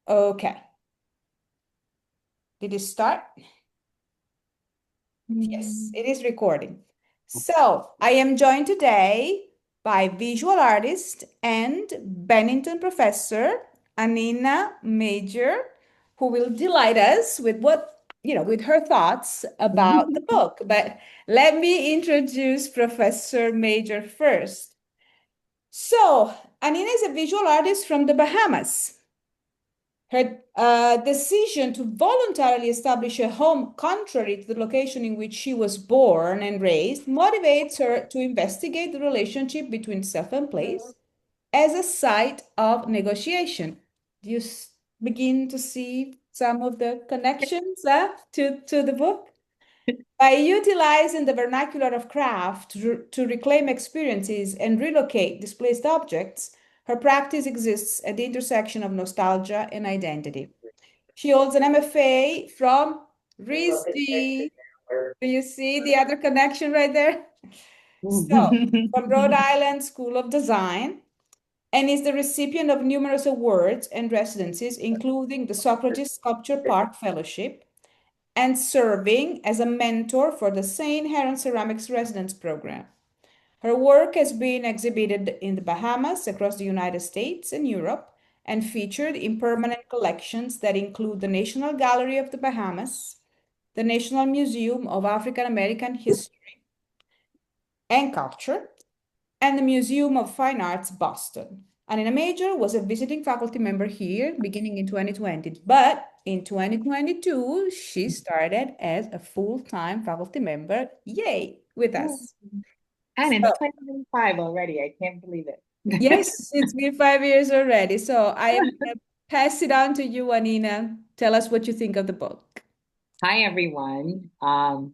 Okay. Did it start? Yes, Mm. it is recording. So I am joined today by visual artist and Bennington professor Anina Major, who will delight us with with her thoughts about the book. But let me introduce Professor Major first. So Anina is a visual artist from the Bahamas. Her decision to voluntarily establish a home contrary to the location in which she was born and raised motivates her to investigate the relationship between self and place as a site of negotiation. Do you begin to see some of the connections to the book? By utilizing the vernacular of craft to reclaim experiences and relocate displaced objects, her practice exists at the intersection of nostalgia and identity. She holds an MFA from RISD. Do you see the other connection right there? So, from Rhode Island School of Design, and is the recipient of numerous awards and residencies, including the Socrates Sculpture Park Fellowship, and serving as a mentor for the St. Heron Ceramics Residence Program. Her work has been exhibited in the Bahamas, across the United States and Europe, and featured in permanent collections that include the National Gallery of the Bahamas, the National Museum of African American History and Culture, and the Museum of Fine Arts, Boston. Anina Major was a visiting faculty member here beginning in 2020, but in 2022, she started as a full-time faculty member, yay, with us. And So, it's 2025 already. I can't believe it. yes, it's been 5 years already. So I am going to pass it on to you, Anina. Tell us what you think of the book. Hi, everyone. Well,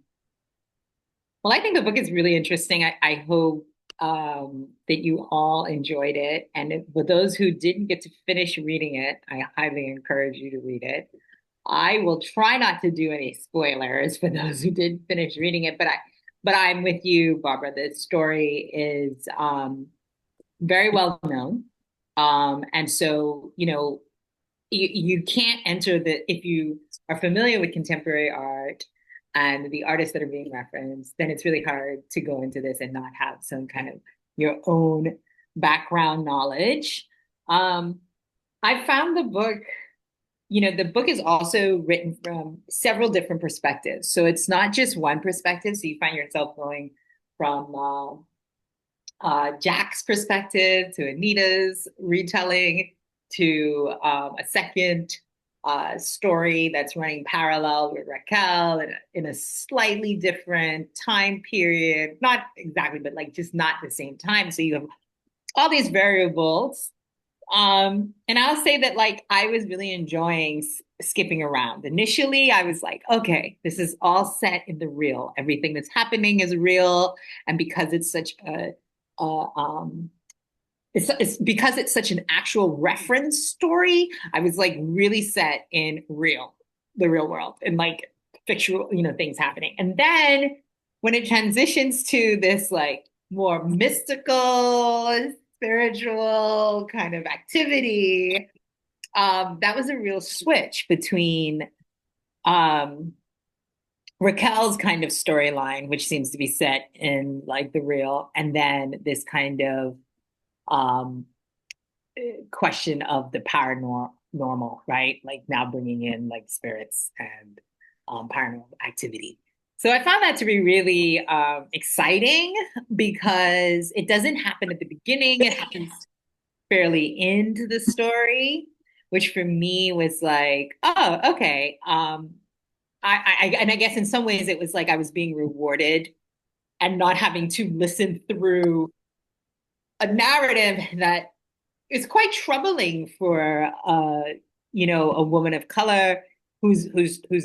I think the book is really interesting. I hope that you all enjoyed it. And for those who didn't get to finish reading it, I highly encourage you to read it. I will try not to do any spoilers for those who didn't finish reading it, but I'm with you, Barbara. The story is very well known. And so, you can't enter if you are familiar with contemporary art and the artists that are being referenced, then it's really hard to go into this and not have some kind of your own background knowledge. Um, I found the book is also written from several different perspectives. So it's not just one perspective. So you find yourself going from Jack's perspective to Anita's retelling to a second story that's running parallel with Raquel in a slightly different time period. Not exactly, but like just not the same time. So you have all these variables. And I'll say that like I was really enjoying skipping around. Initially, I was like, okay, this is all set in the real. Everything that's happening is real, and because it's such uh, um, it's because it's such an actual reference story. I was like really set in the real world, and like fictional, things happening. And then when it transitions to this like more mystical, spiritual kind of activity, that was a real switch between um, Raquel's kind of storyline, which seems to be set in like the real, and then this kind of um, question of the paranormal, right? Like now bringing in like spirits and paranormal activity. So I found that to be really exciting because it doesn't happen at the beginning. It happens fairly into the story, which for me was like, oh, okay. And I guess in some ways it was like I was being rewarded and not having to listen through a narrative that is quite troubling for a woman of color who's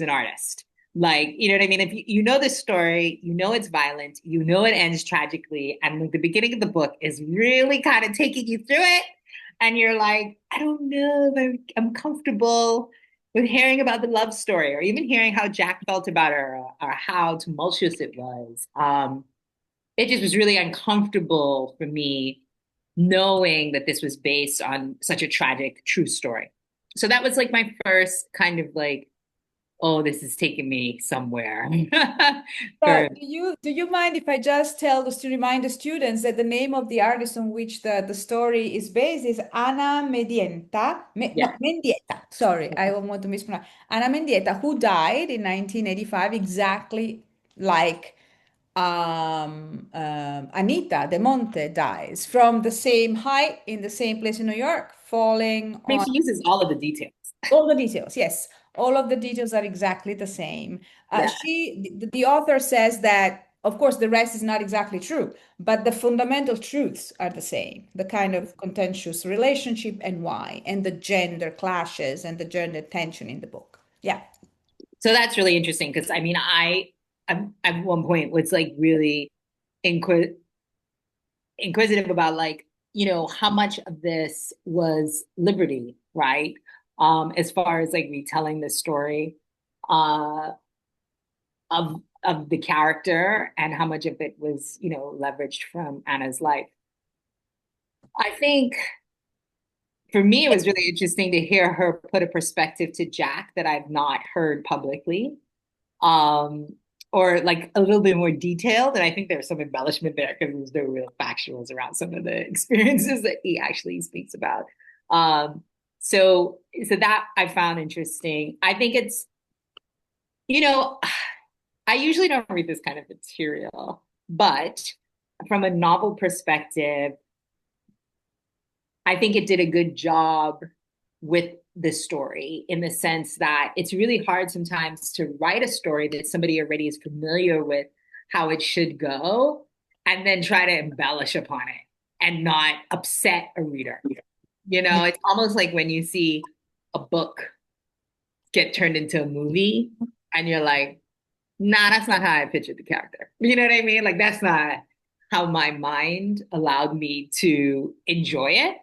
an artist. Like, you know what I mean? If you know the story, you know it's violent, you know it ends tragically, and the beginning of the book is really kind of taking you through it, and you're like, I don't know if I'm comfortable with hearing about the love story or even hearing how Jack felt about her or how tumultuous it was. It just was really uncomfortable for me knowing that this was based on such a tragic true story. So that was like my first kind of like, oh, this is taking me somewhere. Yeah, For do you mind if I just to remind the students that the name of the artist on which the story is based is Ana Mendieta. yeah. No, Mendieta. Sorry, I don't want to mispronounce. Ana Mendieta, who died in 1985, exactly like Anita De Monte dies from the same height in the same place in New York, falling I mean, on she uses all of the details. all the details, yes. All of the details are exactly the same. Yeah. The author says that, of course, the rest is not exactly true, but the fundamental truths are the same. The kind of contentious relationship and why, and the gender clashes and the gender tension in the book. Yeah. So that's really interesting because I mean, at one point was like really inquis inquisitive about like, how much of this was liberty, right? As far as like retelling the story uh of the character and how much of it was, leveraged from Anna's life. I think for me, it was really interesting to hear her put a perspective to Jack that I've not heard publicly, um, or like a little bit more detailed. And I think there's some embellishment there because there's no real factuals around some of the experiences that he actually speaks about. Um, so that I found interesting. I think it's, you know, I usually don't read this kind of material, but from a novel perspective, I think it did a good job with the story in the sense that it's really hard sometimes to write a story that somebody already is familiar with how it should go and then try to embellish upon it and not upset a reader. It's almost like when you see a book get turned into a movie and you're like, nah, that's not how I pictured the character. You know what I mean? Like, that's not how my mind allowed me to enjoy it.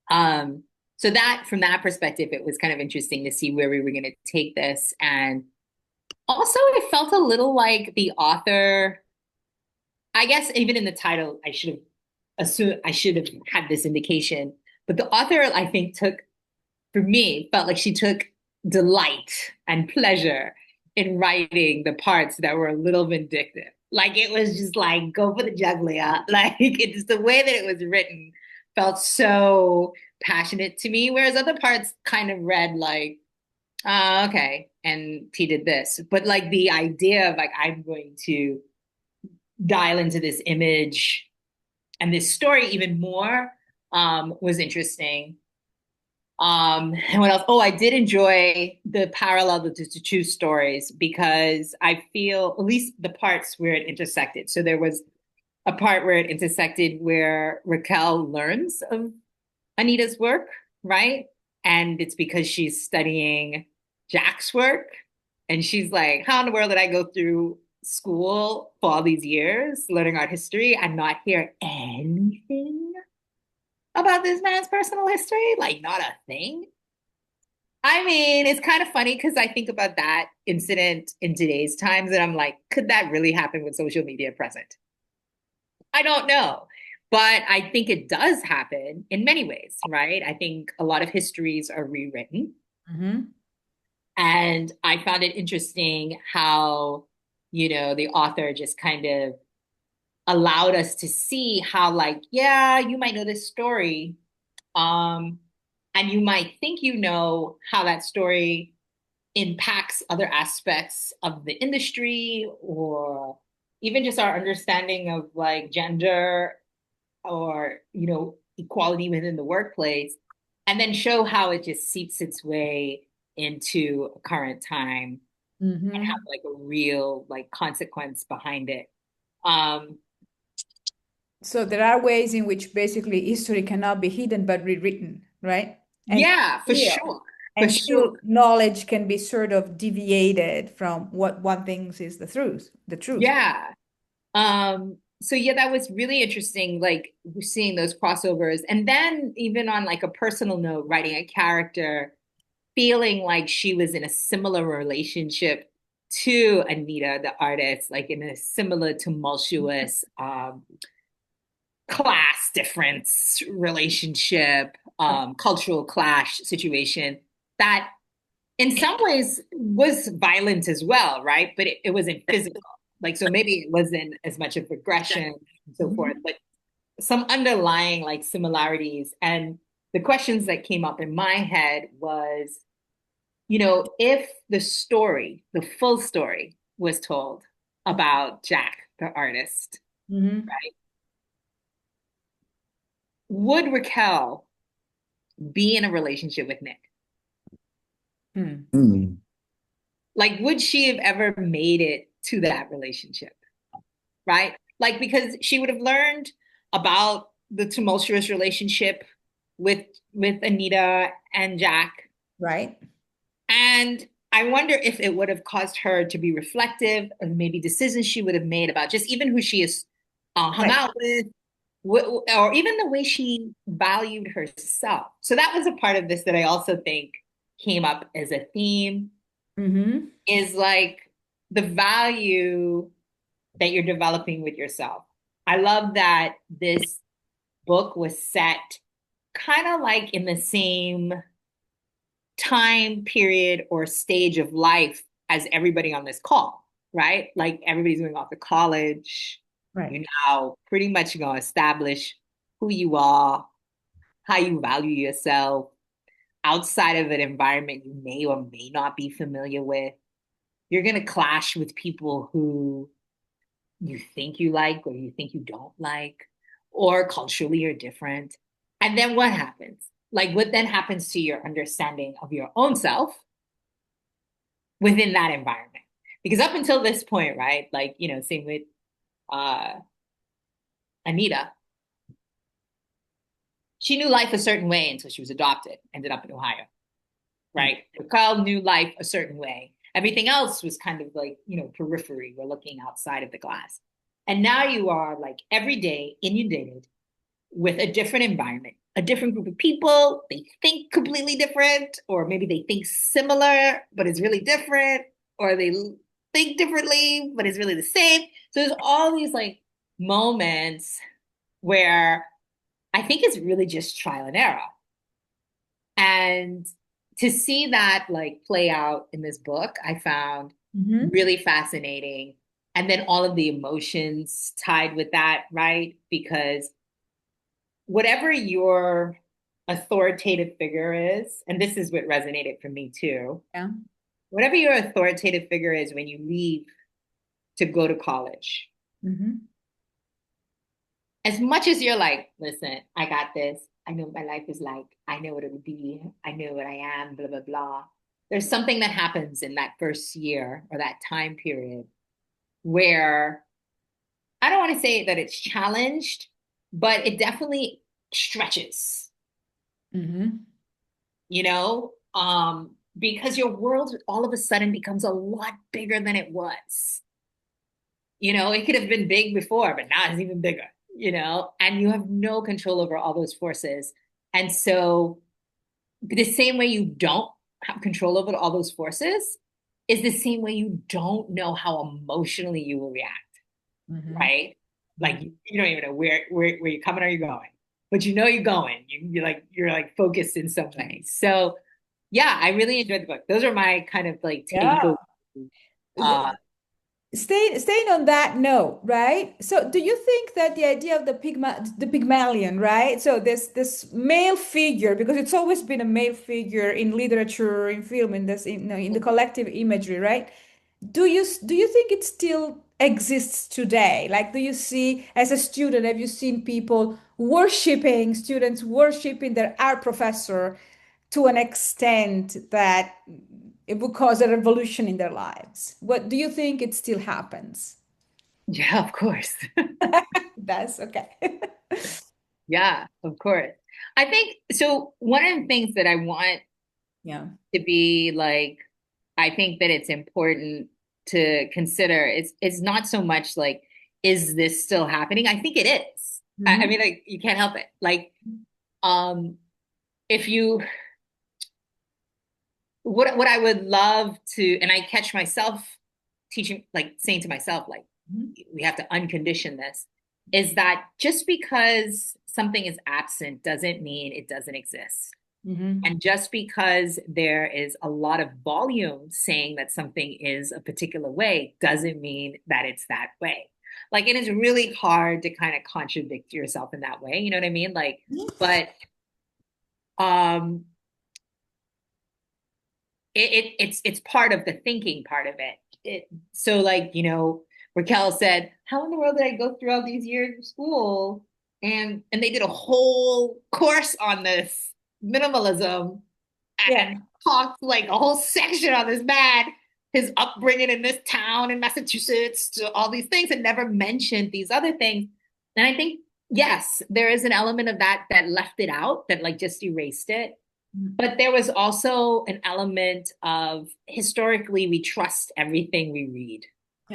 Um, so that from that perspective, it was kind of interesting to see where we were going to take this. And also, it felt a little like the author, I guess, even in the title, I should have had this indication. But the author, I think, for me, felt like she took delight and pleasure in writing the parts that were a little vindictive. Like it was just like, go for the jugular. Like it's the way that it was written felt so passionate to me. Whereas other parts kind of read like, oh, okay. And he did this. But like the idea of like, I'm going to dial into this image and this story even more was interesting. And what else? Oh, I did enjoy the parallel to the two stories because I feel at least the parts where it intersected. So there was a part where it intersected where Raquel learns of Anita's work, right? And it's because she's studying Jack's work. And she's like, how in the world did I go through school for all these years learning art history and not hear anything about this man's personal history? Like, not a thing. I mean, it's kind of funny because I think about that incident in today's times, and I'm like, could that really happen with social media present? I don't know. But I think it does happen in many ways, right? I think a lot of histories are rewritten. Mhm. And I found it interesting how, the author just kind of allowed us to see how, like, yeah, you might know this story. Um, and you might think you know how that story impacts other aspects of the industry or even just our understanding of like gender or equality within the workplace, and then show how it just seeps its way into a current time and have Mhm. like a real like consequence behind it. um So there are ways in which basically history cannot be hidden but rewritten, right? And yeah, for still, sure, for and sure. still knowledge can be sort of deviated from what one thinks is the truth, the truth. Yeah. So yeah, that was really interesting, like seeing those crossovers. And then even on like a personal note, writing a character, feeling like she was in a similar relationship to Anita, the artist, like in a similar tumultuous class difference relationship, cultural clash situation that in some ways was violent as well, right? But it wasn't physical. Like, so maybe it wasn't as much of aggression and so forth, Mhm. but some underlying like similarities. And the questions that came up in my head was, if the story, the full story was told about Jack, the artist, Mhm. right? Would Raquel be in a relationship with Nick? Hmm. Mm. Like, would she have ever made it to that relationship? Right? Like, because she would have learned about the tumultuous relationship with Anita and Jack. Right. And I wonder if it would have caused her to be reflective of maybe decisions she would have made about just even who she is hung Right. out with, or even the way she valued herself. So that was a part of this that I also think came up as a theme Mm-hmm. is like the value that you're developing with yourself. I love that this book was set kind of like in the same time period or stage of life as everybody on this call, right? Like everybody's going off to college. Right. You're now pretty much going to establish who you are, how you value yourself outside of an environment you may or may not be familiar with. You're going to clash with people who you think you like or you think you don't like, or culturally you're different. And then what happens? Like, what then happens to your understanding of your own self within that environment? Because up until this point, right, like, same with uh, Anita, she knew life a certain way until she was adopted, ended up in Ohio, Hmm. right? Kyle knew life a certain way. Everything else was kind of like, periphery. We're looking outside of the glass. And now you are like every day inundated with a different environment, a different group of people. They think completely different, or maybe they think similar, but it's really different, or they think differently, but it's really the same. So there's all these like moments where I think it's really just trial and error. And to see that like play out in this book, I found Mm-hmm. really fascinating. And then all of the emotions tied with that, right? Because whatever your authoritative figure is, and this is what resonated for me too, Yeah. whatever your authoritative figure is when you leave to go to college, Mm-hmm. as much as you're like, listen, I got this. I know what my life is like. I know what it would be. I know what I am, blah, blah, blah. There's something that happens in that first year or that time period where I don't want to say that it's challenged, but it definitely stretches, Mm-hmm. because your world all of a sudden becomes a lot bigger than it was. It could have been big before, but now it's even bigger, and you have no control over all those forces. And so, the same way you don't have control over all those forces is the same way you don't know how emotionally you will react, Mm-hmm. right? Like you don't even know where you're coming or you're going, but you're going. You're like focused in some way. So yeah, I really enjoyed the book. Those are my kind of like Yeah. takeaways. Uh, Staying on that note, right? So, do you think that the idea of the Pygmalion, right? So this male figure, because it's always been a male figure in literature, in film, in the collective imagery, right? Do you think it still exists today? Like, do you see as a student, have you seen students worshiping their art professor to an extent that it would cause a revolution in their lives? What do you think it still happens? yeah, of course. That's okay. Yeah, of course. I think so. One of the things that I want Yeah. to be like, I think that it's important to consider it's not so much like, is this still happening? I think it is. I Hmm. mean, like, you can't help it. Like, um, if you what I would love to, and I catch myself teaching, like saying to myself, like, we have to uncondition this. is that just because something is absent doesn't mean it doesn't exist. Mm-hmm. And just because there is a lot of volume saying that something is a particular way doesn't mean that it's that way. Like it is really hard to kind of contradict yourself in that way. You know what I mean? Like, but um it's part of the thinking part of it. So like, Raquel said, how in the world did I go through all these years of school? And they did a whole course on this minimalism Yeah. and talked like a whole section on this man, his upbringing in this town in Massachusetts, to all these things, and never mentioned these other things. And I think, yes, there is an element of that that left it out, that like just erased it. But there was also an element of historically, we trust everything we read.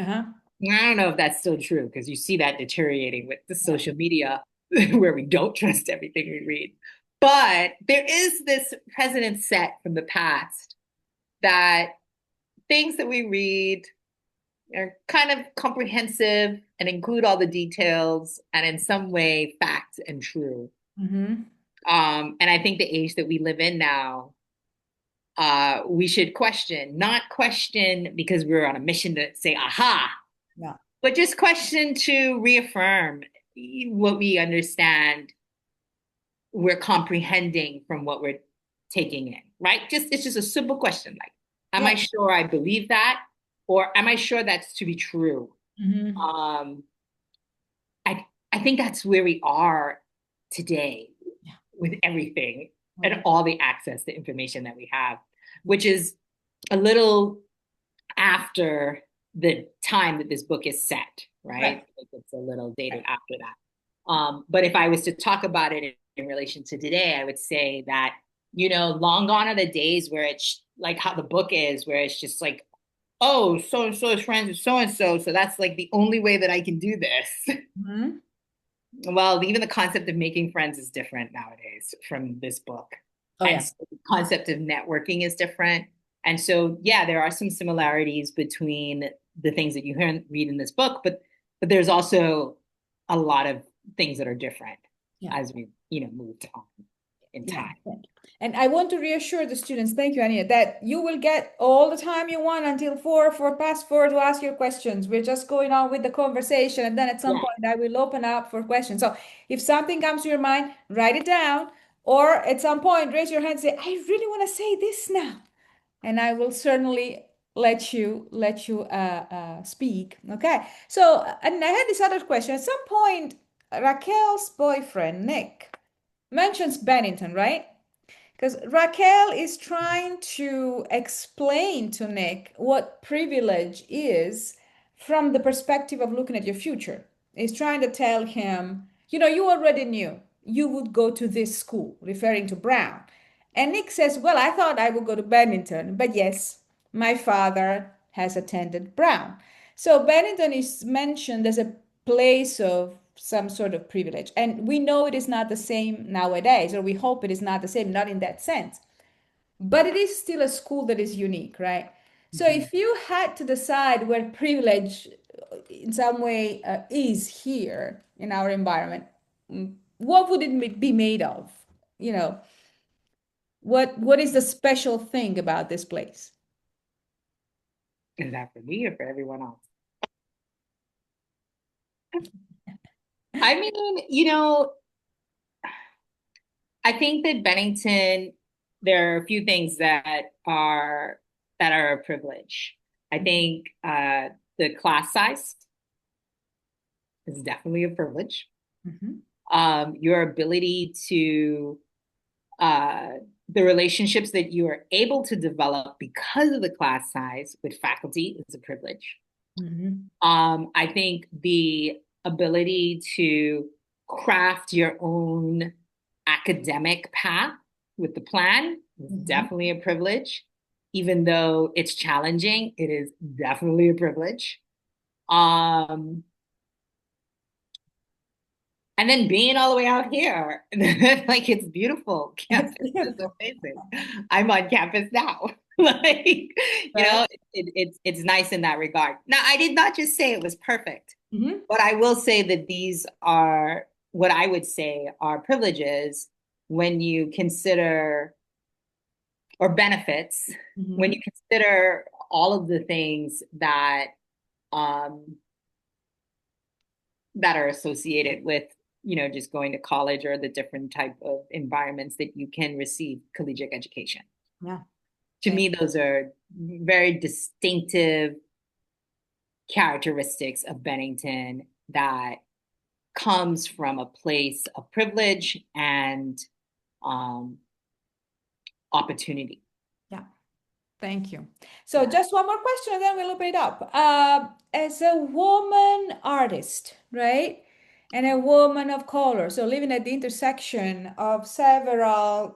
Uh-huh. I don't know if that's still true because you see that deteriorating with the social media where we don't trust everything we read. But there is this precedent set from the past that things that we read are kind of comprehensive and include all the details and in some way fact and true. Mm-hmm. And I think the age that we live in now, we should question, not question because we're on a mission to say, aha, Yeah. but just question to reaffirm what we understand we're comprehending from what we're taking in, right? Just it's just a simple question like, am I Yeah. sure I believe that? Or am I sure that's to be true? Mm-hmm. Um, I think that's where we are today Yeah. with everything and Right. all the access to information that we have, which is a little after the time that this book is set, Right. right? It's a little dated Right. after that. But if I was to talk about it in relation to today, I would say that, long gone are the days where it's like how the book is, where it's just like, oh, so and so is friends with so and so. So that's like the only way that I can do this. Mm-hmm. Well, even the concept of making friends is different nowadays from this book. Oh And yeah. so the concept of networking is different. And so, yeah, there are some similarities between the things that you hear and read in this book, but there's also a lot of things that are different Yeah. as we, moved on in Yeah. time. Thank you. And I want to reassure the students, thank you, Ania, that you will get all the time you want until past four to ask your questions. We're just going on with the conversation, and then at some Yeah. point I will open up for questions. So if something comes to your mind, write it down, or at some point raise your hand and say, I really want to say this now. And I will certainly let you speak. Okay. So and I had this other question. At some point, Raquel's boyfriend, Nick, mentions Bennington, right? Because Raquel is trying to explain to Nick what privilege is from the perspective of looking at your future. He's trying to tell him, you already knew you would go to this school, referring to Brown. And Nick says, well, I thought I would go to Bennington, but yes, my father has attended Brown. So Bennington is mentioned as a place of some sort of privilege. And we know it is not the same nowadays, or we hope it is not the same, not in that sense. But it is still a school that is unique, right? So Mhm. if you had to decide where privilege in some way is here in our environment, what would it be made of? You know, what is the special thing about this place? Is that for me or for everyone else? I mean, I think that Bennington, there are a few things that are a privilege. I think the class size is definitely a privilege. Mhm. Your ability to uh, the relationships that you are able to develop because of the class size with faculty is a privilege. Mhm. I think the ability to craft your own academic path with the plan is Mhm. definitely a privilege. Even though it's challenging, it is definitely a privilege. Um, and then being all the way out here, like it's beautiful. It's Campus is beautiful. amazing. I'm on campus now. Like, Right? it's nice in that regard. Now, I did not just say it was perfect, Hmm. but I will say that these are what I would say are privileges when you consider, or benefits, when Hmm. you consider all of the things um, that are associated with, just going to college or the different type of environments that you can receive collegiate education. Yeah. To me, those are very distinctive characteristics of Bennington that comes from a place of privilege and um, opportunity. Yeah. Thank you. So Yeah. just one more question and then we'll open it up. As a woman artist, right? And a woman of color, so living at the intersection of several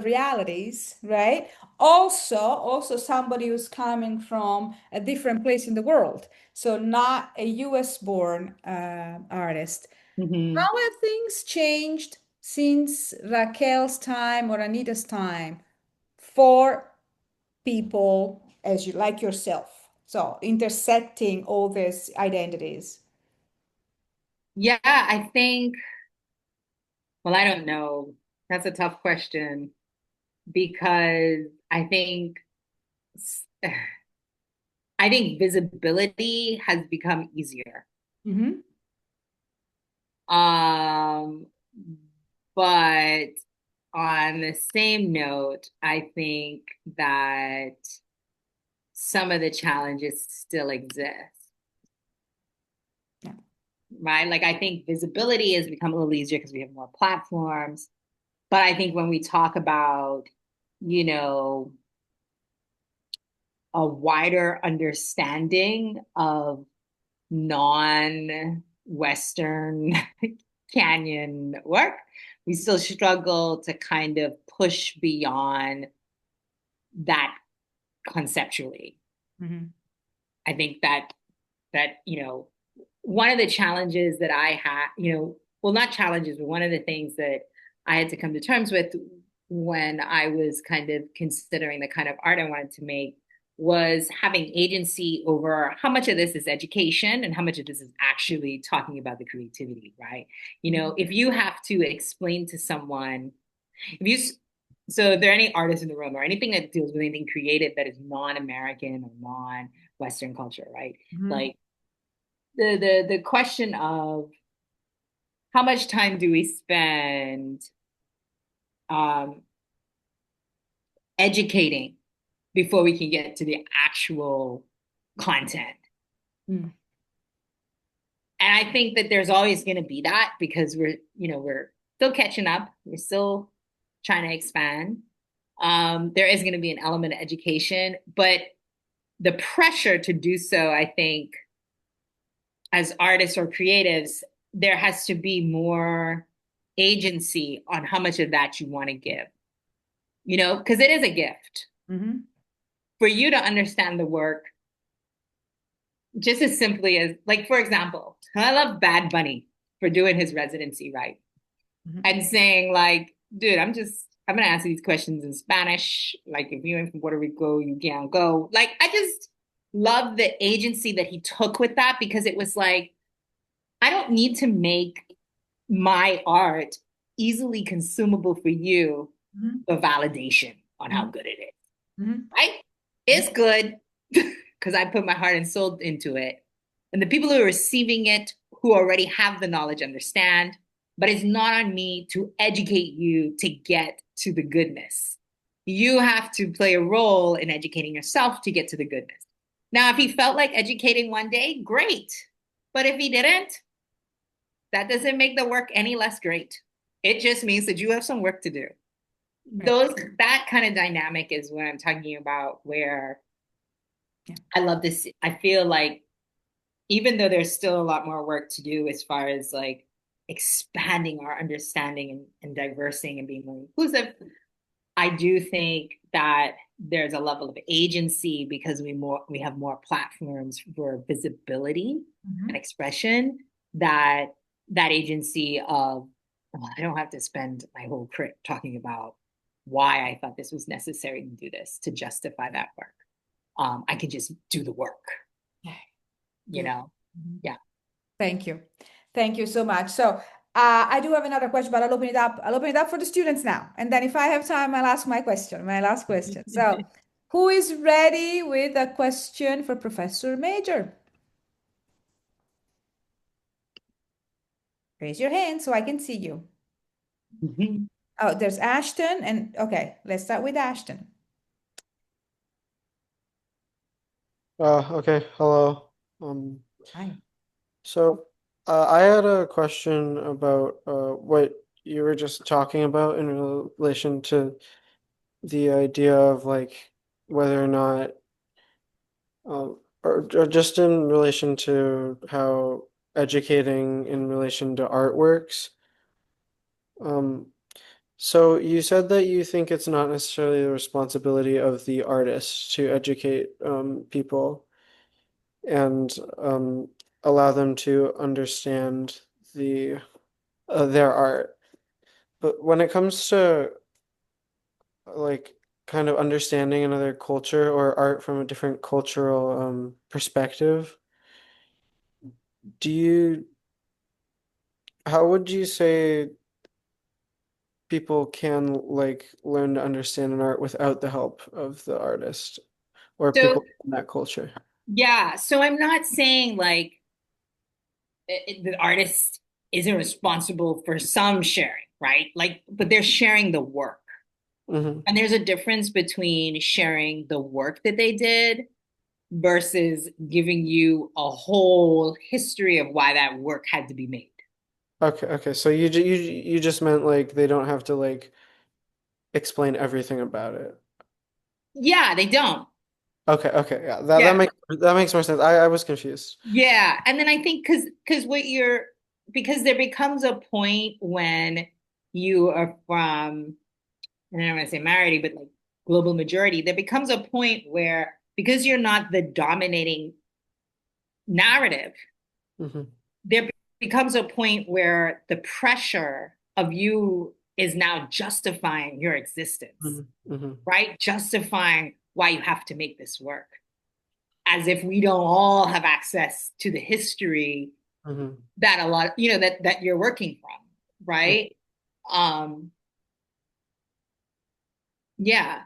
realities, right? Also somebody who's coming from a different place in the world, so not a US born artist. Mm-hmm. How have things changed since Raquel's time or Anita's time for people as you like yourself? So intersecting all these identities. Yeah, I think, well, I don't know. That's a tough question because I think visibility has become easier. Hmm. Um, but on the same note, I think that some of the challenges still exist, Yeah. right? Like I think visibility has become a little easier because we have more platforms. But I think when we talk about, you know, a wider understanding of non-Western Canyon work, we still struggle to kind of push beyond that conceptually. Hmm. I think that one of the challenges that I had, well, not challenges, but one of the things that I had to come to terms with when I was kind of considering the kind of art I wanted to make was having agency over how much of this is education and how much of this is actually talking about the creativity, right? If you have to explain to someone, if you, so if there are any artists in the room or anything that deals with anything creative that is non-American or non-Western culture, right? Hmm. Like the question of how much time do we spend um, educating before we can get to the actual content. Mm. And I think that there's always going to be that because we're still catching up. We're still trying to expand. There is going to be an element of education, but the pressure to do so, I think, as artists or creatives, there has to be more agency on how much of that you want to give, because it is a gift Hmm. for you to understand the work just as simply as, like, for example, I love Bad Bunny for doing his residency, right? Hmm. And saying, like, dude, I'm going to answer these questions in Spanish. Like, if you're from Puerto Rico, you can't go. Like, I just love the agency that he took with that because it was like, I don't need to make my art easily consumable for you Hmm. for validation on how Hmm. good it is, Hmm. right? It's good because I put my heart and soul into it. And the people who are receiving it, who already have the knowledge, understand. But it's not on me to educate you to get to the goodness. You have to play a role in educating yourself to get to the goodness. Now, if he felt like educating one day, great. But if he didn't, that doesn't make the work any less great. It just means that you have some work to do. Right. That kind of dynamic is what I'm talking about, where Yeah. I love this. I feel like even though there's still a lot more work to do as far as like expanding our understanding and diversing and being more inclusive, I do think that there's a level of agency because we have more platforms for visibility and Hmm. expression, that that agency of, oh, I don't have to spend my whole crit talking about why I thought this was necessary to do this to justify that work. I could just do the work, Okay, you good. know? Mhm. Yeah. Thank you. Thank you so much. So I do have another question, but I'll open it up. I'll open it up for the students now. And then if I have time, I'll ask my question, my last question. So who is ready with a question for Professor Major? Raise your hand so I can see you. Oh, there's Ashton. And okay, let's start with Ashton. Okay, hello. Um, Hi. so I had a question about what you were just talking about in relation to the idea of like whether or not, or just in relation to how educating in relation to artworks. Um, so you said that you think it's not necessarily the responsibility of the artist to educate people and allow them to understand the their art. But when it comes to like kind of understanding another culture or art from a different cultural perspective, do you how would you say people can like learn to understand an art without the help of the artist or So, people in that culture? yeah. So I'm not saying like the artist isn't responsible for some sharing, right? Like, but they're sharing the work. Hmm. And there's a difference between sharing the work that they did versus giving you a whole history of why that work had to be made. Okay, okay. So you just meant like they don't have to like explain everything about it. Yeah, they don't. Okay, okay, yeah, Yeah. that makes more sense. I was confused. Yeah. And then I think because what you're because there becomes a point when you are from, and I don't want to say majority, but like global majority, there becomes a point where because you're not the dominating narrative, Hmm. there becomes a point where the pressure of you is now justifying your existence, Hmm. Hmm. right? Justifying why you have to make this work, as if we don't all have access to the history Hmm. that a lot, that you're working from, right? Um, yeah.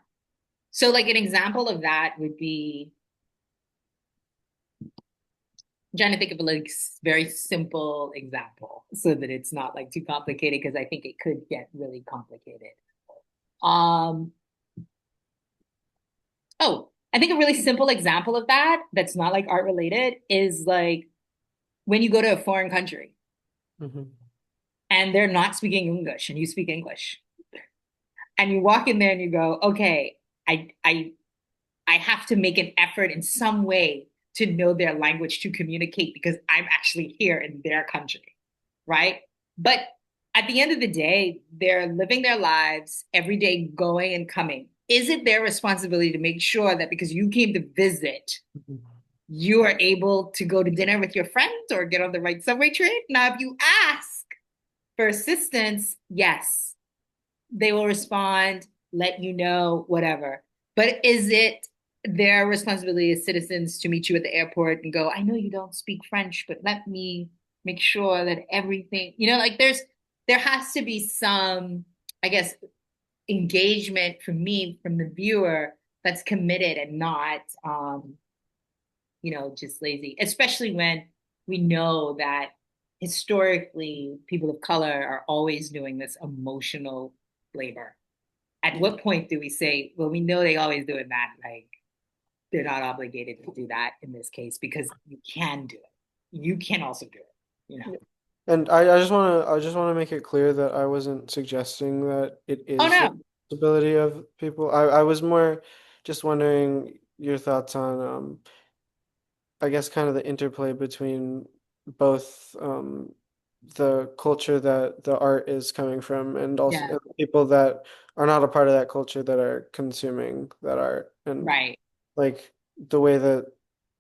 So like an example of that would be, I'm trying to think of a like very simple example so that it's not like too complicated because I think it could get really complicated. Um, oh, I think a really simple example of that that's not like art related is like when you go to a foreign country Hmm. and they're not speaking English and you speak English and you walk in there and you go, okay, I I I have to make an effort in some way to know their language to communicate because I'm actually here in their country, right? But at the end of the day, they're living their lives every day, going and coming. Is it their responsibility to make sure that because you came to visit, you are able to go to dinner with your friends or get on the right subway train? Now, if you ask for assistance, yes, they will respond, let you know, whatever. But is it their responsibility as citizens to meet you at the airport and go, I know you don't speak French, but let me make sure that everything, like there has to be some, I guess, engagement from me, from the viewer that's committed and not, just lazy, especially when we know that historically people of color are always doing this emotional labor. At Yeah. what point do we say, well, we know they always doing that, like they're not obligated to do that in this case because you can do it. You can also do it. Yeah. And I just want to make it clear that I wasn't suggesting that it Oh is the no. responsibility of people. I was more just wondering your thoughts on I guess kind of the interplay between both the culture that the art is coming from and also Yeah. and the people that are not a part of that culture that are consuming that art and Right. like the way that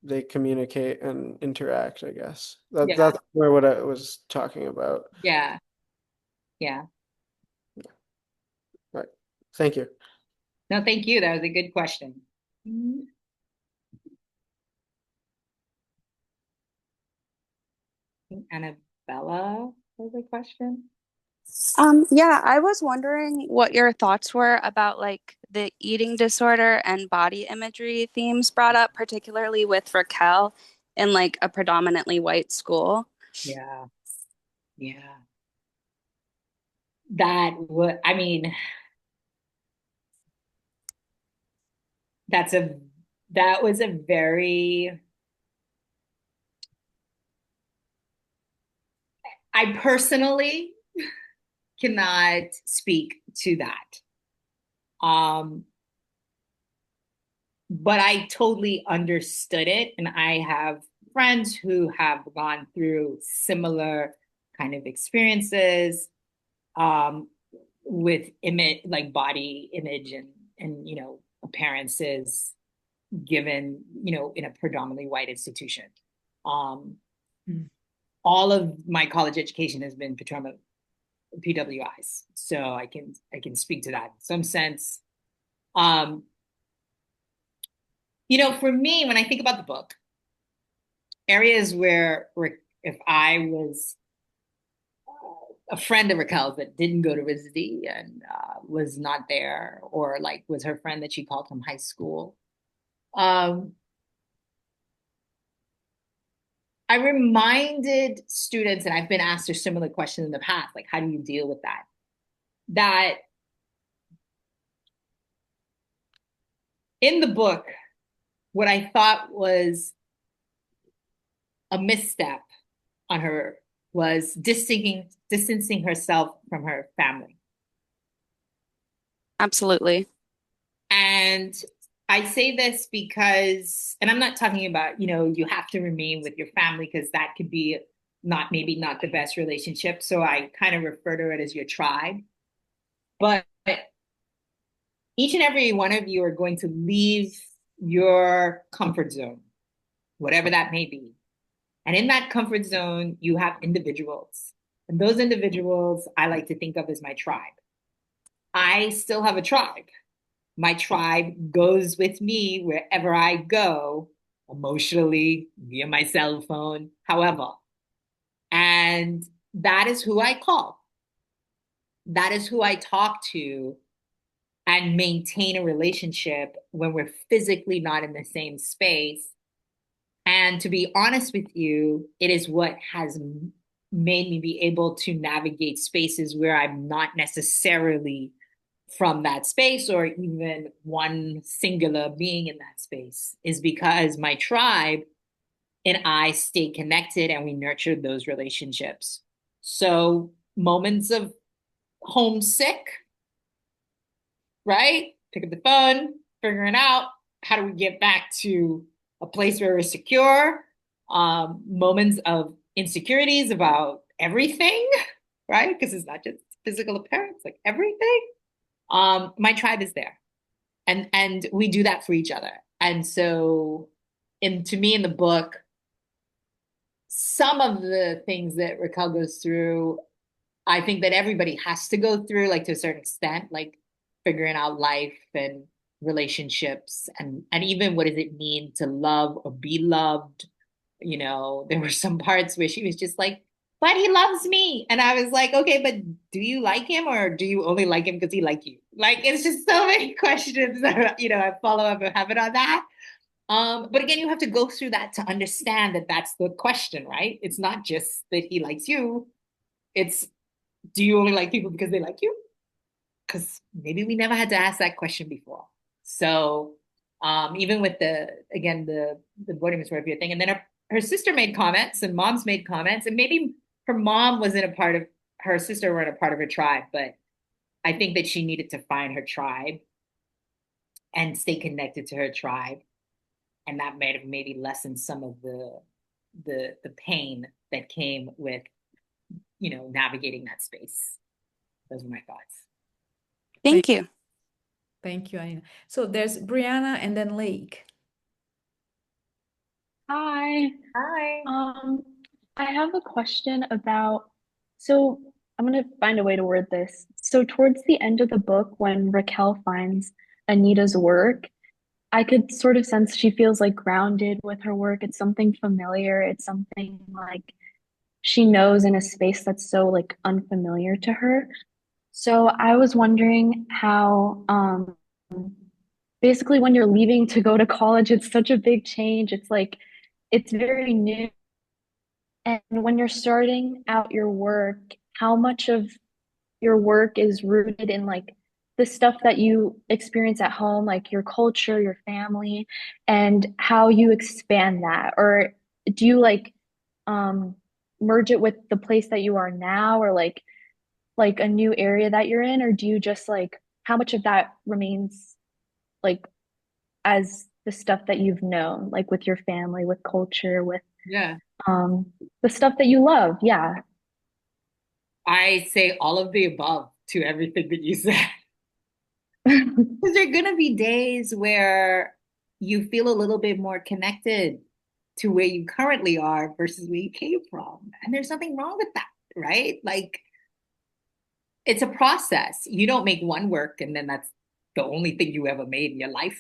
they communicate and interact, I guess. Yeah. That's where what I was talking about. Yeah. Yeah. Right. Thank you. No, thank you. That was a good question. Annabella has a question. Yeah, I was wondering what your thoughts were about like the eating disorder and body imagery themes brought up, particularly with Raquel in like a predominantly white school. Yeah, yeah. That would, I mean, that's a that was a very I personally cannot speak to that. Um, but I totally understood it. And I have friends who have gone through similar kind of experiences um, with image, like body image and, appearances given, in a predominantly white institution. Um, Mm. all of my college education has been PWIs. So I can speak to that in some sense. Um, for me, when I think about the book, areas where if I was a friend of Raquel's that didn't go to RISD and was not there, or like was her friend that she called from high school, um, I reminded students, and I've been asked a similar question in the past, like, how do you deal with that? That in the book, what I thought was a misstep on her was distancing herself from her family. Absolutely. And I say this because, and I'm not talking about, you have to remain with your family because that could be maybe not the best relationship. So I kind of refer to it as your tribe. But each and every one of you are going to leave your comfort zone, whatever that may be. And in that comfort zone, you have individuals. And those individuals I like to think of as my tribe. I still have a tribe. My tribe goes with me wherever I go, emotionally, via my cell phone, however. And that is who I call. That is who I talk to and maintain a relationship when we're physically not in the same space. And to be honest with you, it is what has made me be able to navigate spaces where I'm not necessarily from that space or even one singular being in that space, is because my tribe and I stay connected and we nurture those relationships. So moments of homesick, right? Pick up the phone, figuring out how do we get back to a place where we're secure. Moments of insecurities about everything, right? Because it's not just physical appearance, like everything. My tribe is there, and we do that for each other. And so, to me, in the book, some of the things that Raquel goes through, I think that everybody has to go through, like to a certain extent, like figuring out life and relationships and even what does it mean to love or be loved. There were some parts where she was just like, but he loves me. And I was like, okay, but do you like him or do you only like him because he like you? Like, it's just so many questions that, I follow up and have it on that. But again, you have to go through that to understand that that's the question, right? It's not just that he likes you. It's, do you only like people because they like you? Because maybe we never had to ask that question before. So even with the boarding dysphoria thing, and then her sister made comments and moms made comments, and maybe her mom wasn't a part of her sister weren't a part of her tribe, but I think that she needed to find her tribe and stay connected to her tribe, and that might have maybe lessened some of the pain that came with navigating that space. Those are my thoughts. Thank, Thank you. thank you, Anina. So there's Brianna and then Lake. Hi. Hi. Um, I have a question about, so I'm gonna find a way to word this. So towards the end of the book, when Raquel finds Anita's work, I could sort of sense she feels like grounded with her work. It's something familiar. It's something like she knows in a space that's so like unfamiliar to her. So I was wondering how, basically when you're leaving to go to college, it's such a big change. It's like, it's very new. And when you're starting out your work, how much of your work is rooted in like the stuff that you experience at home, like your culture, your family, and how you expand that? Or do you like um merge it with the place that you are now, or like a new area that you're in, or do you just like how much of that remains like as the stuff that you've known, like with your family, with culture, with Yeah. um the stuff that you love? Yeah. I say all of the above to everything that you said. Because there are going to be days where you feel a little bit more connected to where you currently are versus where you came from. And there's nothing wrong with that, right? Like, it's a process. You don't make one work and then that's the only thing you ever made in your life.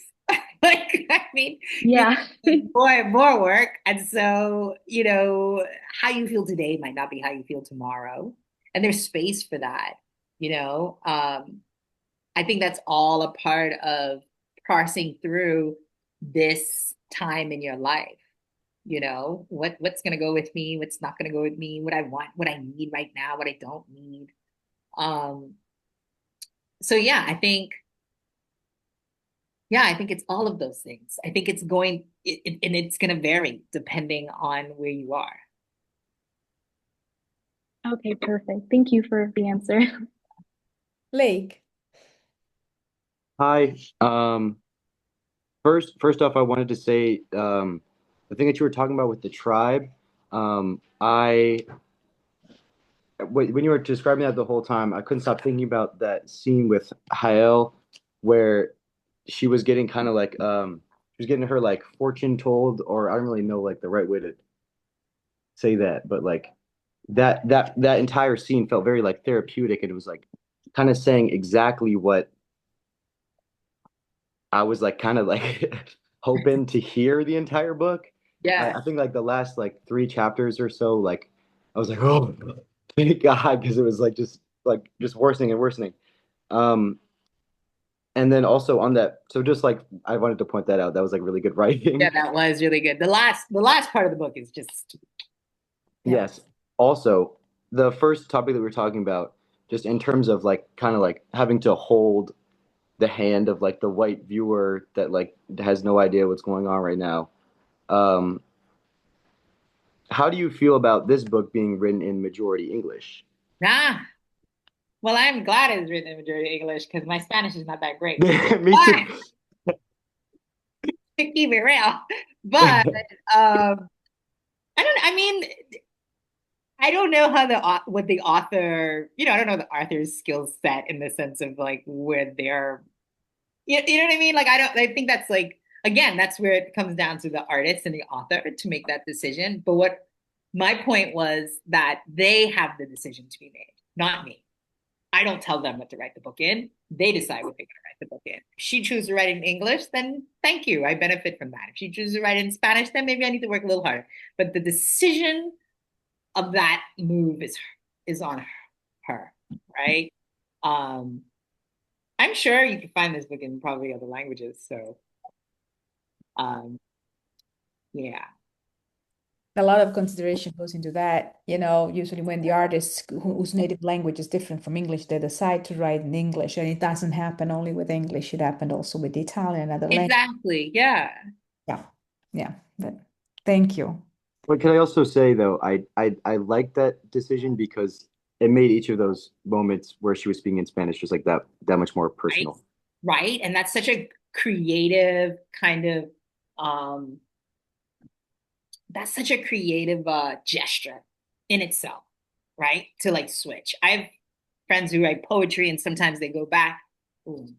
Like, I mean, you Yeah. make more and more work. And so, how you feel today might not be how you feel tomorrow. And there's space for that, you know. I think that's all a part of parsing through this time in your life. What's going to go with me, what's not going to go with me, what I want, what I need right now, what I don't need. Um, so I think it's all of those things. I think and it's going to vary depending on where you are. Okay, perfect. Thank you for the answer. Lake. Hi. First off, I wanted to say the thing that you were talking about with the tribe. I when you were describing that the whole time, I couldn't stop thinking about that scene with Hael, where she was getting kind of like she was getting her like fortune told, or I don't really know like the right way to say that, but like that entire scene felt very like therapeutic, and it was like kind of saying exactly what I was like kind of like hoping to hear the entire book. Yeah. I think like the last like three chapters or so, like I was like, oh, thank God, because it was like just worsening and worsening. Um, and then also on that, so just like I wanted to point that out. That was like really good Yeah, writing. that was really good. The last part of the book is just, yeah. Yes. Also, the first topic that we were talking about, just in terms of like kind of like having to hold the hand of like the white viewer that like has no idea what's going on right now. Um, how do you feel about this book being written in majority English? Nah. Well, I'm glad it's written in majority English because my Spanish is not that great. Me too. But to keep it real, but I mean, I don't know how what the author, I don't know the author's skill set in the sense of like where they're, you know what I mean? Like, I think that's like, again, that's where it comes down to the artist and the author to make that decision. But what my point was that they have the decision to be made, not me. I don't tell them what to write the book in. They decide what they're going to write the book in. If she chooses to write in English, then thank you. I benefit from that. If she chooses to write in Spanish, then maybe I need to work a little harder. But the decision of that move is on her, right? Um, I'm sure you can find this book in probably other languages. So, um, yeah. A lot of consideration goes into that. Usually when the artist whose native language is different from English, they decide to write in English, and it doesn't happen only with English. It happened also with Italian and other language. Exactly. Yeah. Yeah, yeah. Thank you. But can I also say though, I like that decision because it made each of those moments where she was speaking in Spanish just like that much more Right. personal. Right. And that's such a creative kind of um gesture in itself, right? To like switch. I have friends who write poetry and sometimes they go back and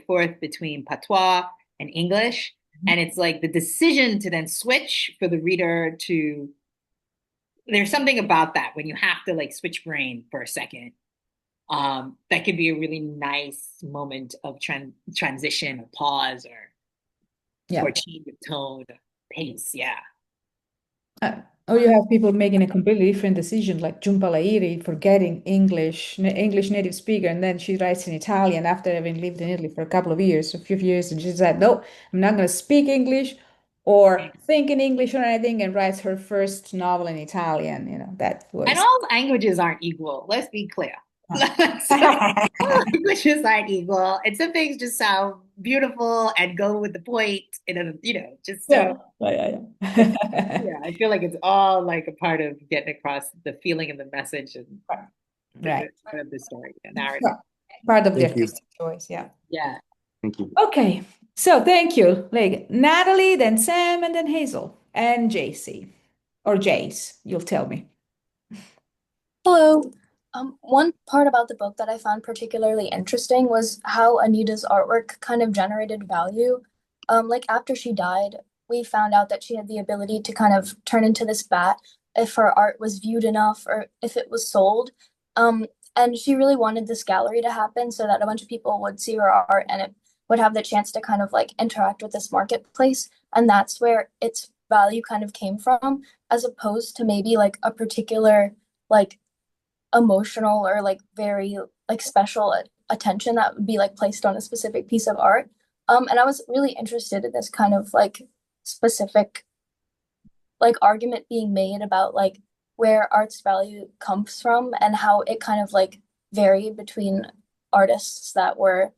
forth between patois and English. And it's like the decision to then switch for the reader to there's something about that when you have to like switch brain for a second. That could be a really nice moment of transition or pause or Yeah. change of tone, pace. Yeah. Or you have people making a completely different decision, like Jhumpa Lahiri forgetting English native speaker, and then she writes in Italian after having lived in Italy for a couple of years, a few years, and she said, "No, I'm not going to speak English or think in English or anything," and writes her first novel in Italian. That And was. all languages aren't equal. Let's be clear. All languages aren't equal, and some things just sound beautiful and go with the point. And just Yeah, yeah, yeah. yeah. I feel like it's all like a part of getting across the feeling and the message and Right. part of the story, the narrative. Part of the Thank you. artistic choice, yeah. Yeah. Thank you. Okay, so thank you. Like Natalie, then Sam, and then Hazel, and JC, or Jace, you'll tell me. Hello. One part about the book that I found particularly interesting was how Anita's artwork kind of generated value. Like after she died, we found out that she had the ability to kind of turn into this bat if her art was viewed enough or if it was sold. And she really wanted this gallery to happen so that a bunch of people would see her art and it would have the chance to kind of like interact with this marketplace. And that's where its value kind of came from, as opposed to maybe like a particular like emotional or like very like special attention that would be like placed on a specific piece of art. And I was really interested in this kind of like specific like argument being made about like where art's value comes from and how it kind of like varied between artists that were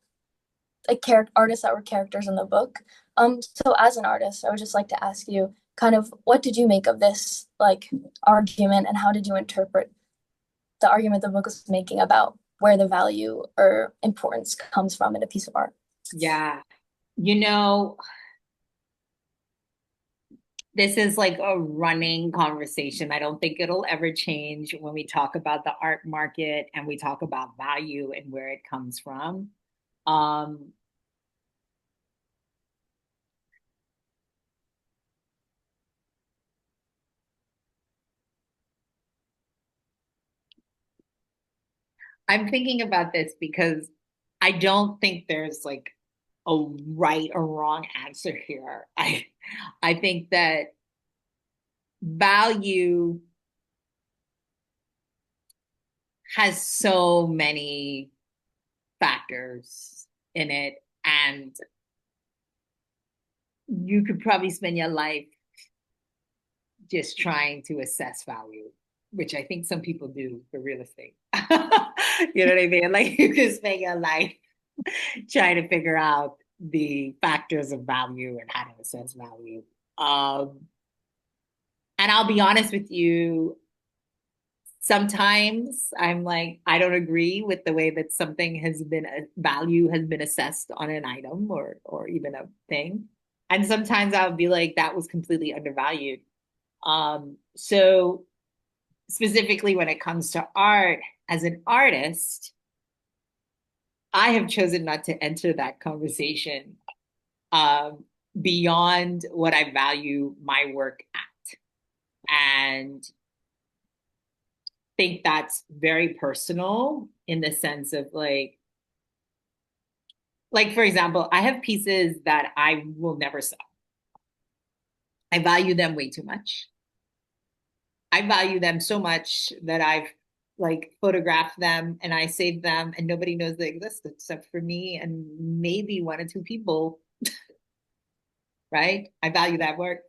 artists that were characters in the book. So as an artist, I would just like to ask you kind of what did you make of this like argument and how did you interpret the argument the book was making about where the value or importance comes from in a piece of art? Yeah. You know, this is like a running conversation. I don't think it'll ever change when we talk about the art market and we talk about value and where it comes from. Um, I'm thinking about this because I don't think there's like a right or wrong answer here. I think that value has so many factors in it, and you could probably spend your life just trying to assess value, which I think some people do for real estate. You know what I mean? Like you could spend your life trying to figure out the factors of value and how to assess value. And I'll be honest with you, sometimes I'm like, I don't agree with the way that something has been a value has been assessed on an item or even a thing. And sometimes I'll be like, that was completely undervalued. So specifically when it comes to art, as an artist, I have chosen not to enter that conversation um, beyond what I value my work at. And think that's very personal in the sense of like for example, I have pieces that I will never sell. I value them way too much. I value them so much that I've like photographed them and I saved them and nobody knows they exist except for me and maybe one or two people, right? I value that work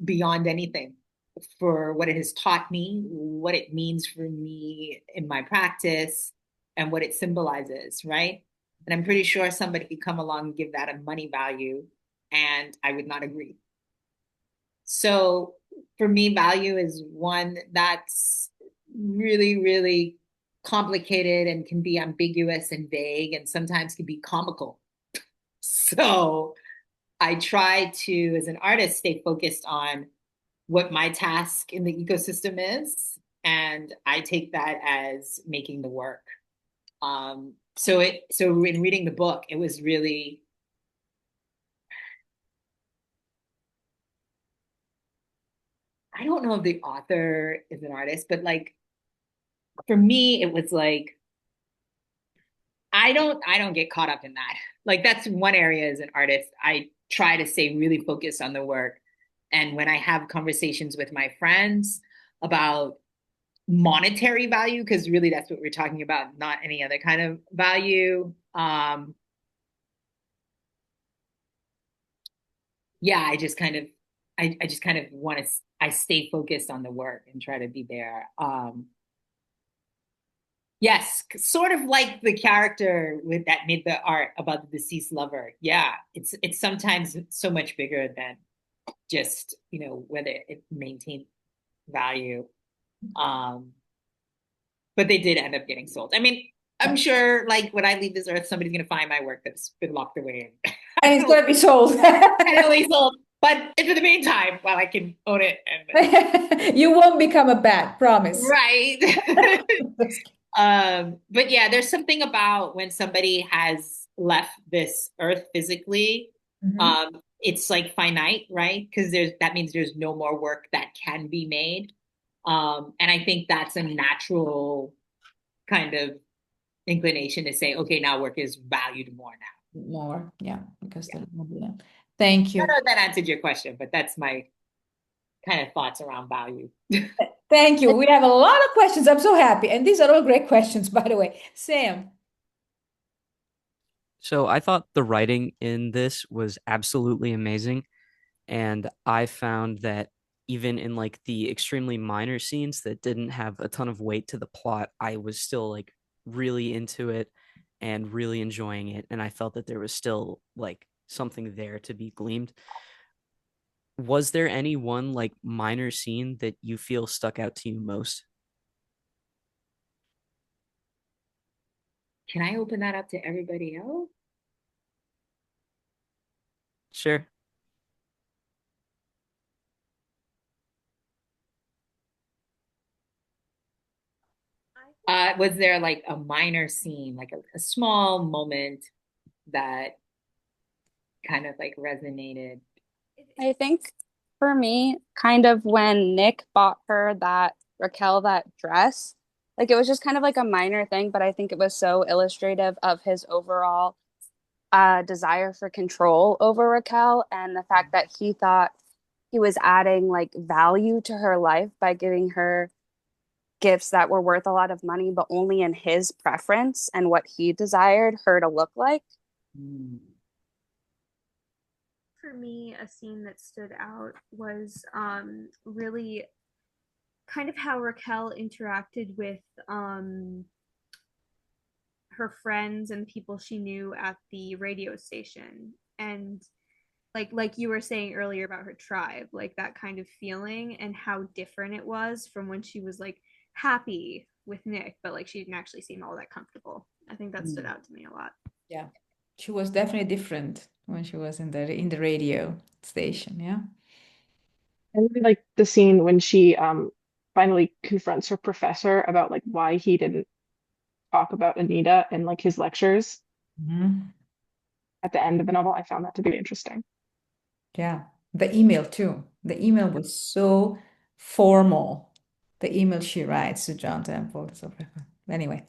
beyond anything for what it has taught me, what it means for me in my practice, and what it symbolizes, right? And I'm pretty sure somebody could come along and give that a money value, and I would not agree. So for me, value is one that's really, really complicated and can be ambiguous and vague and sometimes can be comical. So I try to, as an artist, stay focused on what my task in the ecosystem is, and I take that as making the work. So in reading the book, it was really I don't know if the author is an artist, but like for me, it was like I don't get caught up in that. Like that's one area as an artist. I try to stay really focused on the work. And when I have conversations with my friends about monetary value, because really that's what we're talking about, not any other kind of value. Yeah, I just kind of want to I stay focused on the work and try to be there. Yes, sort of like the character with that made the art about the deceased lover. Yeah, it's sometimes so much bigger than just, whether it maintained value. Um, but they did end up getting sold. I mean, I'm sure like when I leave this earth, somebody's gonna find my work that's been locked away And it's going to be sold. and it'll be sold. But in the meantime, while I can own it and You won't become a bat, promise. right. But yeah, there's something about when somebody has left this earth physically, Mhm. it's like finite, right? Because that means there's no more work that can be made. And I think that's a natural kind of inclination to say, okay, now work is valued more now. More, yeah, because Yeah. yeah. Thank I you. don't know if that answered your question, but that's my kind of thoughts around value. Thank you. We have a lot of questions. I'm so happy. And these are all great questions, by the way. Sam. So I thought the writing in this was absolutely amazing. And I found that even in like the extremely minor scenes that didn't have a ton of weight to the plot, I was still like really into it and really enjoying it. And I felt that there was still like something there to be gleaned. Was there any one like minor scene that you feel stuck out to you most? Can I open that up to everybody else? Sure. Was there like a minor scene, like a small moment that kind of like resonated? I think for me, kind of when Nick bought her that dress, like it was just kind of like a minor thing, but I think it was so illustrative of his overall desire for control over Raquel and the fact that he thought he was adding like value to her life by giving her gifts that were worth a lot of money, but only in his preference and what he desired her to look like. Mm. For me, a scene that stood out was really kind of how Raquel interacted with her friends and people she knew at the radio station. And like you were saying earlier about her tribe, like that kind of feeling and how different it was from when she was like happy with Nick, but like she didn't actually seem all that comfortable. I think that stood out to me a lot. Yeah. She was definitely different when she was in the radio station, yeah. I really like the scene when she finally confronts her professor about like why he didn't talk about Anita in like his lectures Mhm. at the end of the novel. I found that to be interesting. Yeah. The email too. The email was so formal. The email she writes to John Temple. So anyway.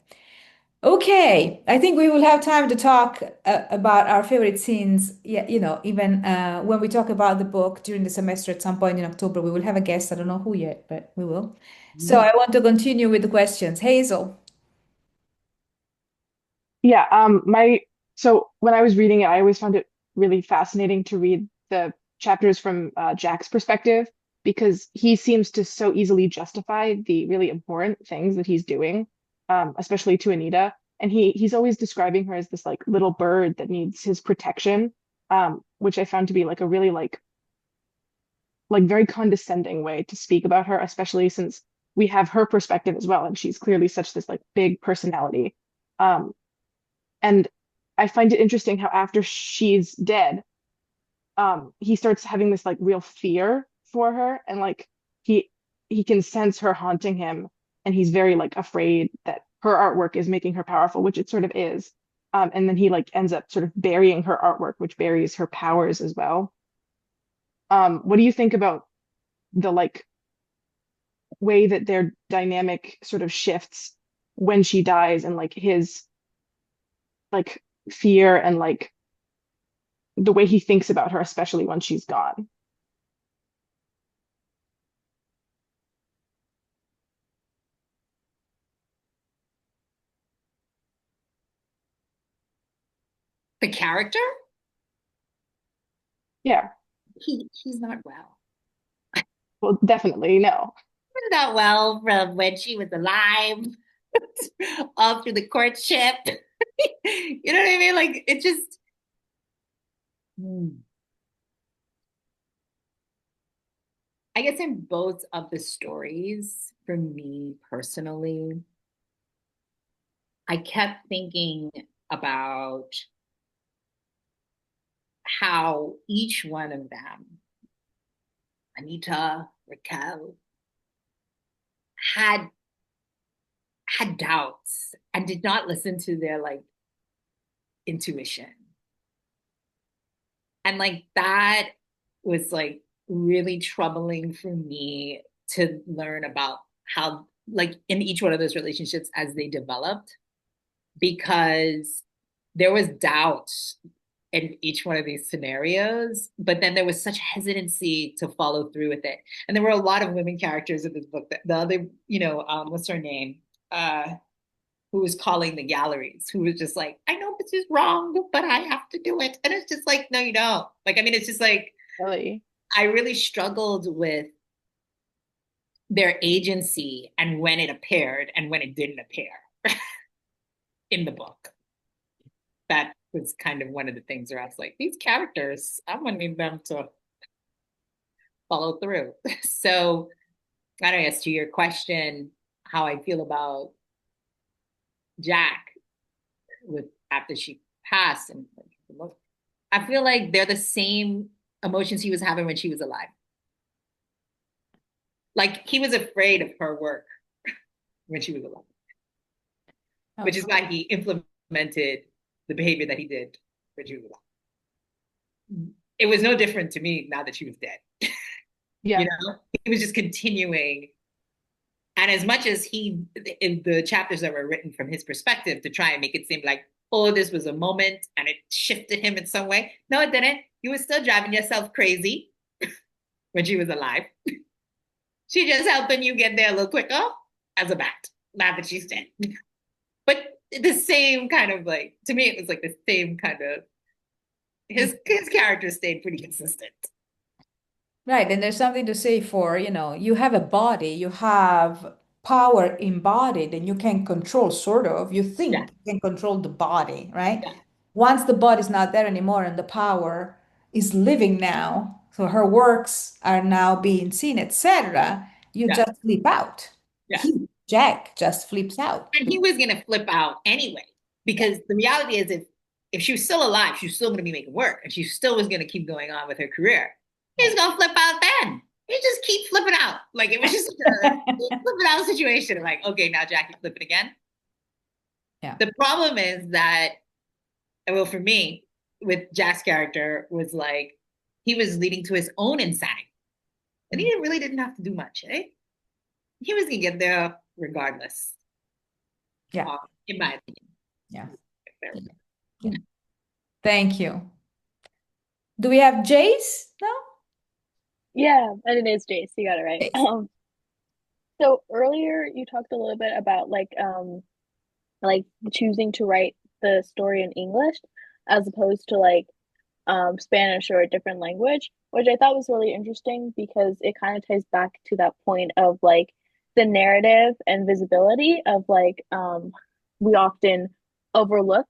Okay, I think we will have time to talk about our favorite scenes. Yeah, even when we talk about the book during the semester at some point in October, we will have a guest. I don't know who yet, but we will. So I want to continue with the questions. Hazel. Yeah, so when I was reading it, I always found it really fascinating to read the chapters from Jack's perspective because he seems to so easily justify the really important things that he's doing, especially to Anita. And he's always describing her as this like little bird that needs his protection, which I found to be like a really like very condescending way to speak about her, especially since we have her perspective as well, and she's clearly such this like big personality. And I find it interesting how after she's dead, he starts having this like real fear for her, and like he he can sense her haunting him, and he's very like afraid that her artwork is making her powerful, which it sort of is. And then he like ends up sort of burying her artwork, which buries her powers as well. What do you think about the like way that their dynamic sort of shifts when she dies, and like his like fear and like the way he thinks about her, especially when she's gone. The character, Yeah, he's not well. well, definitely no. He's not well from when she was alive, all through the courtship. You know what I mean? Like it just. Hmm. I guess in both of the stories, for me personally, I kept thinking about how each one of them, Anita, Raquel, had had doubts and did not listen to their like intuition. And like that was like really troubling for me to learn about how like in each one of those relationships as they developed, because there was doubt in each one of these scenarios, but then there was such hesitancy to follow through with it. And there were a lot of women characters in this book. That the other, what's her name? Uh, who was calling the galleries, who was just like, I know this is wrong, but I have to do it. And it's just like, no, you don't. Like, I mean, it's just like, Really. I really struggled with their agency and when it appeared and when it didn't appear in the book. That was kind of one of the things where I was like, these characters, I wanted them to follow through. So I don't know, as to your question, how I feel about Jack with after she passed, and I feel like they're the same emotions he was having when she was alive. Like he was afraid of her work when she was alive, which is why he implemented the behavior that he did when she was alive. It was no different to me now that she was dead. Yeah. He was just continuing. And as much as he, in the chapters that were written from his perspective to try and make it seem like, oh, this was a moment and it shifted him in some way. No, it didn't. You were still driving yourself crazy when she was alive. She just helping you get there a little quicker as a bat. Not that she's dead. But the same kind of like, to me, it was like the same kind of, his character stayed pretty consistent. Right, and there's something to say for, you have a body, you have power embodied, and you can control, sort of, you Yeah, think you can control the body, right? yeah, Once the body's not there anymore and the power is living now, so her works are now being seen, etc., you yeah, just flip out. yeah. Jack just flips out. And he was gonna flip out anyway, because the reality is if she was still alive, she was still gonna be making work and she still was gonna keep going on with her career. He's gonna flip out then. He just keep flipping out. Like it was just a keep flipping out situation. Like, okay, now Jackie flipping again. Yeah. The problem is that, well, for me, with Jack's character was like he was leading to his own insanity. And he really didn't have to do much, eh? He was gonna get there regardless. Yeah. In my opinion. Yeah. Yeah. Thank you. Do we have Jace now? Yeah, and it is Jace. You got it right. Jace. So earlier you talked a little bit about like choosing to write the story in English as opposed to like Spanish or a different language, which I thought was really interesting because it kind of ties back to that point of like the narrative and visibility of like we often overlook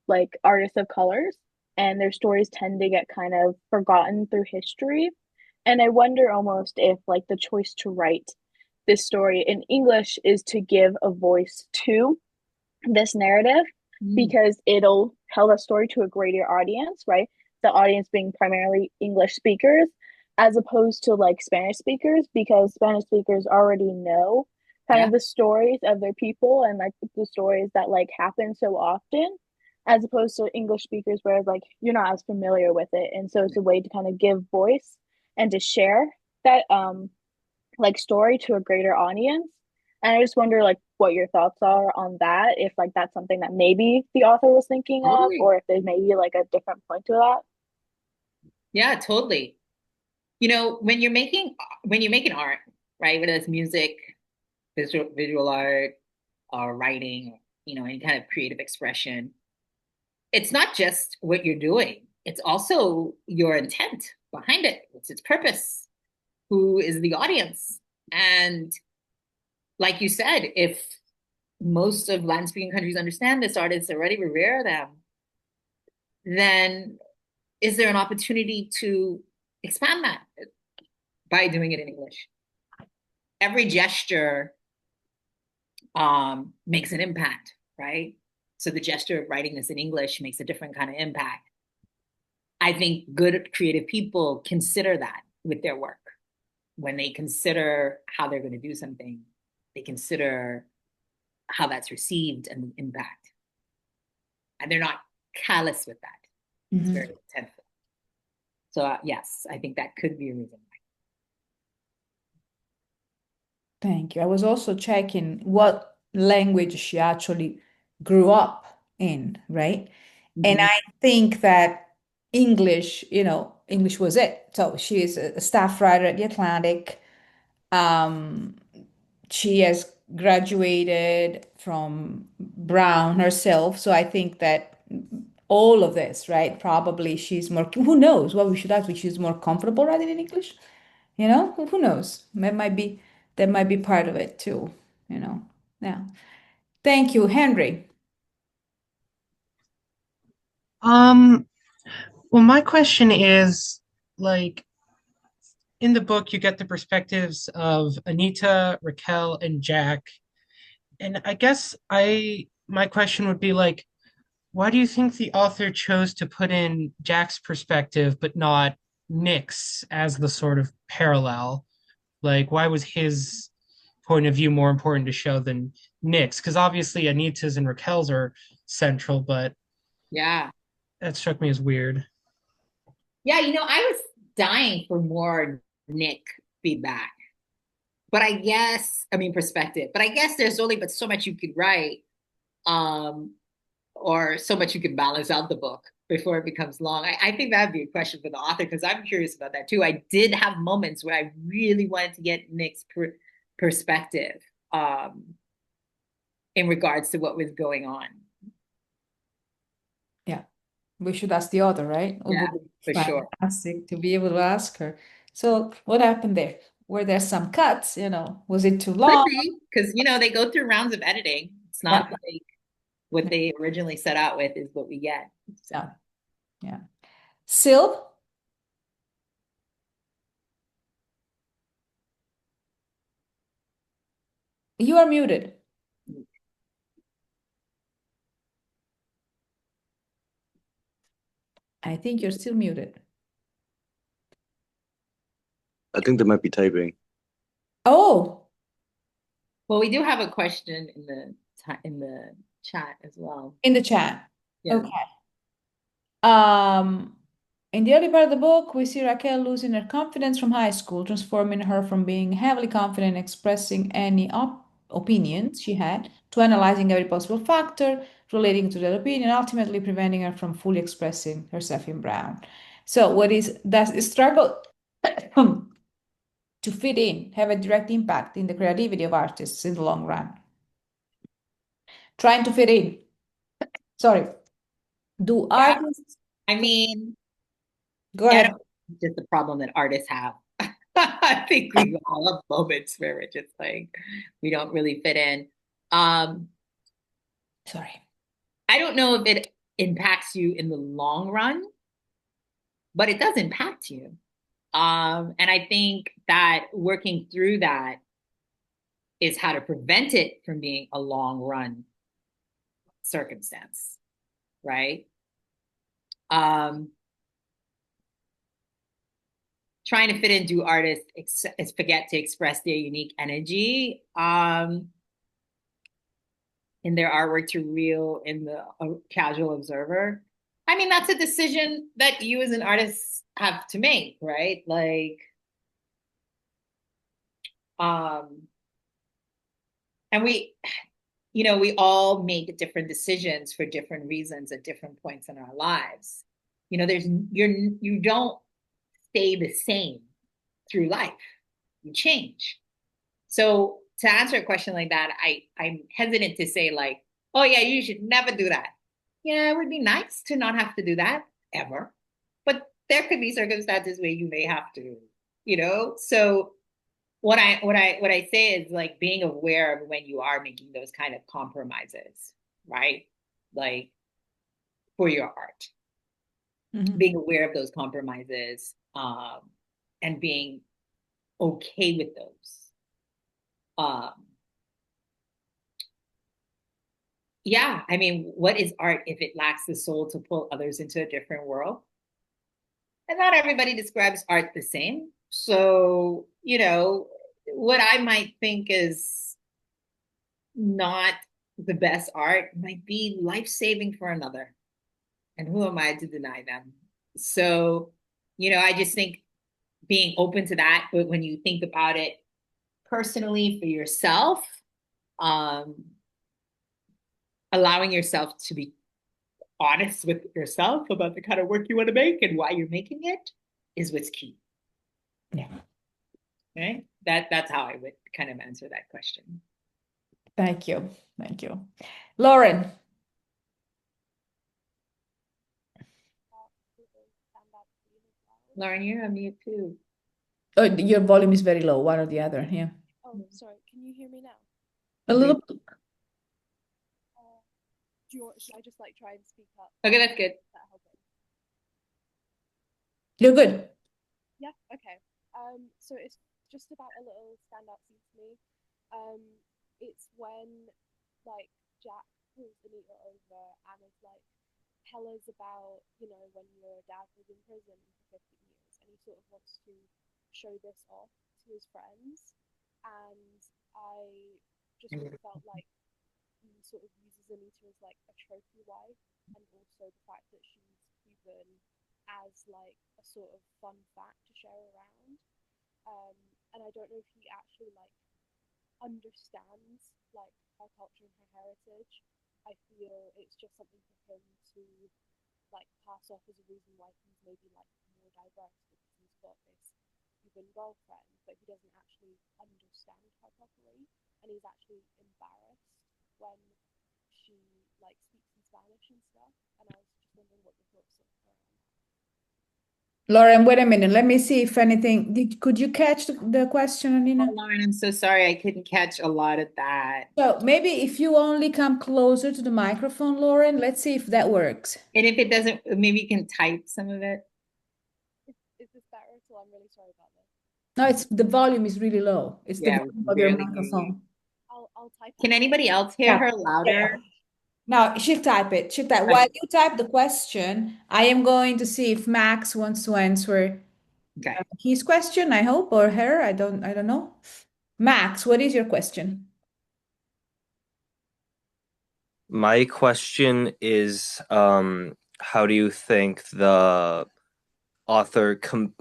like artists of colors and their stories tend to get kind of forgotten through history. And I wonder almost if like the choice to write this story in English is to give a voice to this narrative because it'll tell a story to a greater audience, right? The audience being primarily English speakers, as opposed to like Spanish speakers, because Spanish speakers already know kind Yeah. of the stories of their people and like the stories that like happen so often, as opposed to English speakers where like you're not as familiar with it. And so it's a way to kind of give voice and to share that like story to a greater audience. And I just wonder like what your thoughts are on that, if like that's something that maybe the author was thinking of, Totally. or if there's maybe like a different point to that. Yeah, totally. When you're making art, right? Whether it's music, visual art, or writing, any kind of creative expression, it's not just what you're doing. It's also your intent behind it. What's its purpose? Who is the audience? And like you said, if most of Latin speaking countries understand this artist already, revere them, then is there an opportunity to expand that by doing it in English? Every gesture makes an impact, right? So the gesture of writing this in English makes a different kind of impact. I think good creative people consider that with their work. When they consider how they're going to do something, they consider how that's received and the impact. And they're not callous with that. It's very intentful. So yes, I think that could be a reason. Thank you. I was also checking what language she actually grew up in, right? And I think that English, English was it. So she is a staff writer at The Atlantic. Um, she has graduated from Brown herself. So I think that all of this, right? Probably she's more, who knows? Well, we should ask if she's more comfortable writing in English. Who knows? That might be part of it too, you know. Yeah. Thank you, Henry. Um, well, my question is like in the book, you get the perspectives of Anita, Raquel, and Jack. And I guess my question would be like, why do you think the author chose to put in Jack's perspective but not Nick's as the sort of parallel? Like, why was his point of view more important to show than Nick's? Because obviously Anita's and Raquel's are central, but Yeah. that struck me as weird. Yeah, I was dying for more Nick feedback. But perspective. But I guess there's only but so much you could write, or so much you can balance out the book before it becomes long. I think that'd be a question for the author because I'm curious about that too. I did have moments where I really wanted to get Nick's perspective in regards to what was going on. Yeah. We should ask the author, right? It Yeah, would be for sure. fantastic to be able to ask her. So what happened there? Were there some cuts? Was it too Could long? be because they go through rounds of editing. It's Yeah. not like what they originally set out with is what we get. So. Yeah. Yeah. Sil, you are muted. I think you're still muted. I think they might be typing. Oh, Well, we do have a question in the chat as well. in the chat. Yeah. Okay. In the early part of the book, we see Raquel losing her confidence from high school, transforming her from being heavily confident, expressing any opinions she had, to analyzing every possible factor relating to that opinion, ultimately preventing her from fully expressing herself in Brown. So, what is does the struggle to fit in have a direct impact in the creativity of artists in the long run? Trying to fit in. Sorry. Do Yeah. artists I mean, go ahead? Just the problem that artists have. I think we all have moments where we're just like, we don't really fit in. Sorry. I don't know if it impacts you in the long run, but it does impact you. And I think that working through that is how to prevent it from being a long run circumstance, right? Trying to fit in, do artists forget to express their unique energy in their artwork to real in the casual observer? I mean, that's a decision that you as an artist have to make, right? Like, And we all make different decisions for different reasons at different points in our lives. You don't stay the same through life. You change. So to answer a question like that, I'm hesitant to say like, oh yeah, you should never do that. Yeah, it would be nice to not have to do that ever. But there could be circumstances where you may have to. So what I say is like being aware of when you are making those kind of compromises, right? Like for your art. Being aware of those compromises, and being okay with those. Yeah, I mean, what is art if it lacks the soul to pull others into a different world? And not everybody describes art the same. So, what I might think is not the best art might be life-saving for another. And who am I to deny them? So, I just think being open to that, but when you think about it personally for yourself, um, allowing yourself to be honest with yourself about the kind of work you want to make and why you're making it is what's key. Yeah. Right? That's how I would kind of answer that question. Thank you. Thank you. Lauren. Lauren, you're on mute too. Oh, your volume is very low, one or the other. Yeah. Oh, sorry. Can you hear me now? A little. Should I just like try and speak up? Okay, that's good. You're good. Yeah, okay. So it's just about a little standout scene to me. It's when like Jack pulls Anita over and is like, tell us about, when your dad was in prison for 15 years, and he sort of wants to show this off to his friends. And I just really felt like he sort of uses Anita as like a trophy wife, and also the fact that she's Cuban as like a sort of fun fact to share around. And I don't know if he actually like understands like her culture and her heritage. I feel it's just something for him to like pass off as a reason why he's maybe like more diverse, because he's got this Cuban girlfriend, but he doesn't actually understand her properly, and he's actually embarrassed when she like speaks in Spanish and stuff. And I was just wondering what your thoughts are around that. Lauren, wait a minute. Let me see if anything. Could you catch the question, Anina? Oh, Lauren, I'm so sorry. I couldn't catch a lot of that. So maybe if you only come closer to the microphone, Lauren, let's see if that works. And if it doesn't, maybe you can type some of it. Is this better? So I'm really sorry about this. No, it's the volume is really low. It's the Yeah, volume we of your barely hear you. microphone. I'll type. Can anybody else hear her louder? No, she'll type it. She'll type. While you type the question, I am going to see if Max wants to answer his question, I hope, or her. I don't know. Max, what is your question? My question is, how do you think the author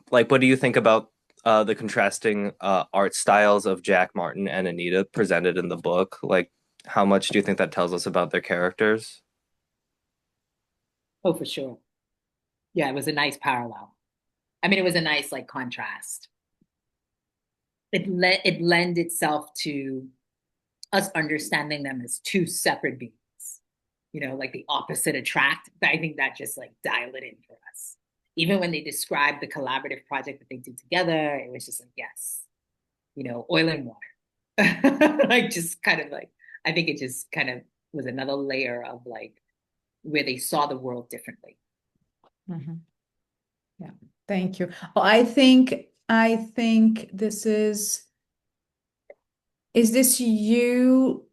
what do you think about the contrasting art styles of Jack Martin and Anita presented in the book? Like, how much do you think that tells us about their characters? Oh, for sure. Yeah, it was a nice parallel. I mean, it was a nice like contrast. It lend itself to us understanding them as two separate beings. Like the opposite attract. I think that just like dialed it in for us. Even when they described the collaborative project that they did together, it was just like, yes, oil and water. Like just kind of like, I think it just kind of was another layer of like where they saw the world differently. Mm-hmm. Yeah, thank you. Oh, I think this is this you?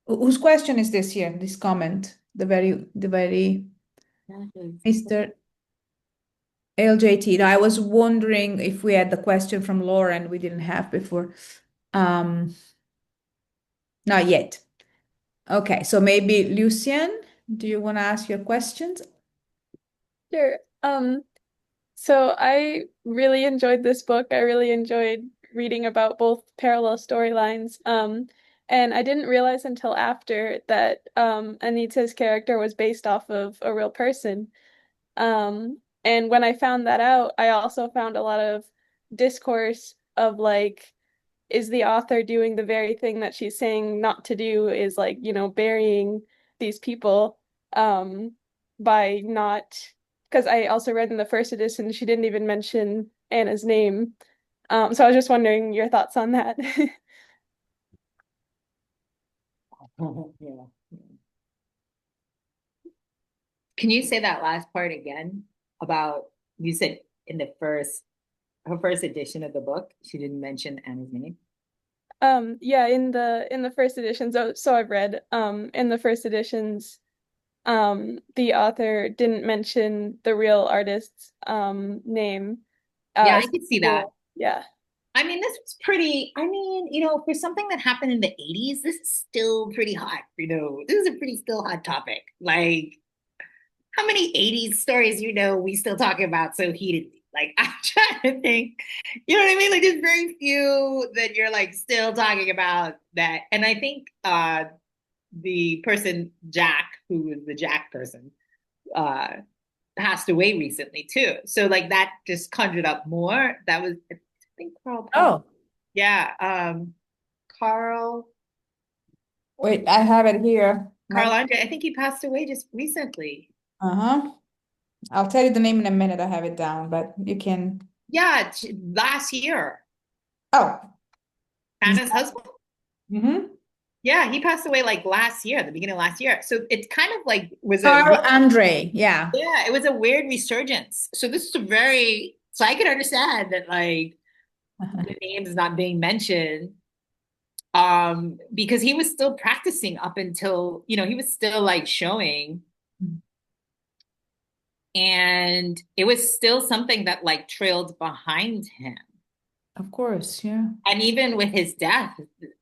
Whose question is this here? This comment, the very Mr. LJT. Now, I was wondering if we had the question from Lauren we didn't have before. Not yet. Okay, so maybe Lucian, do you want to ask your questions? Sure. So I really enjoyed this book. I really enjoyed reading about both parallel storylines. And I didn't realize until after that Anita's character was based off of a real person. And when I found that out, I also found a lot of discourse of like, is the author doing the very thing that she's saying not to do, is like, burying these people by not, because I also read in the first edition she didn't even mention Anna's name. So I was just wondering your thoughts on that. Yeah. Can you say that last part again about you said in the her first edition of the book, she didn't mention Anna's name? Yeah, in the first editions, so I've read in the first editions, the author didn't mention the real artist's name. Yeah, I could see that. Yeah. I mean, this was pretty, I mean, for something that happened in the 80s, this is still pretty hot, This is a pretty still hot topic. Like, how many 80s stories, we still talking about so heatedly? Like, I'm trying to think, you know what I mean? Like, there's very few that you're like still talking about that. And I think the person, Jack, who was the Jack person, uh, passed away recently too. So like that just conjured up more. That was, I think Carl. Oh, Yeah. Carl. wait, I have it here. Carl Andre. I think he passed away just recently. Uh-huh. I'll tell you the name in a minute. I have it down, but you can. Yeah, last year. Oh, Anna's husband. mm-hmm. Yeah, he passed away like last year, the beginning of last year. So it's kind of like was Carl Andre. Yeah. Yeah, it was a weird resurgence. So this is so I could understand that like the names not being mentioned because he was still practicing up until, he was still like showing and it was still something that like trailed behind him. Of course, yeah. And even with his death,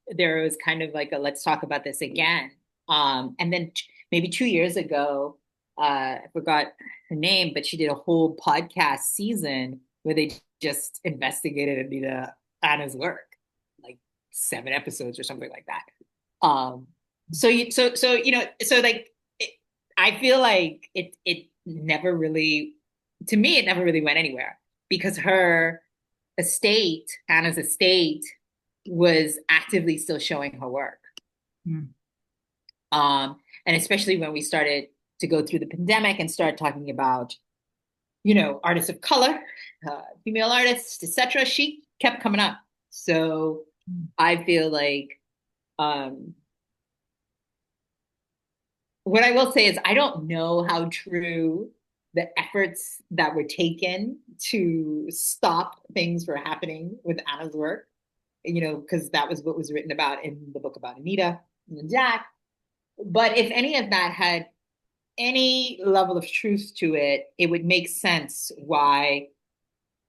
there was kind of like a let's talk about this again. And then maybe 2 years ago, I forgot her name, but she did a whole podcast season where they just investigated Anna's work, like 7 episodes or something like that. So like I feel like it never really, to me, it never really went anywhere because Anna's estate, was actively still showing her work. Mm. And especially when we started to go through the pandemic and start talking about, artists of color, female artists, etc., she kept coming up. So I feel like what I will say is I don't know how true the efforts that were taken to stop things from happening with Anna's work, because that was what was written about in the book about Anita and Jack. But if any of that had any level of truth to it, it would make sense why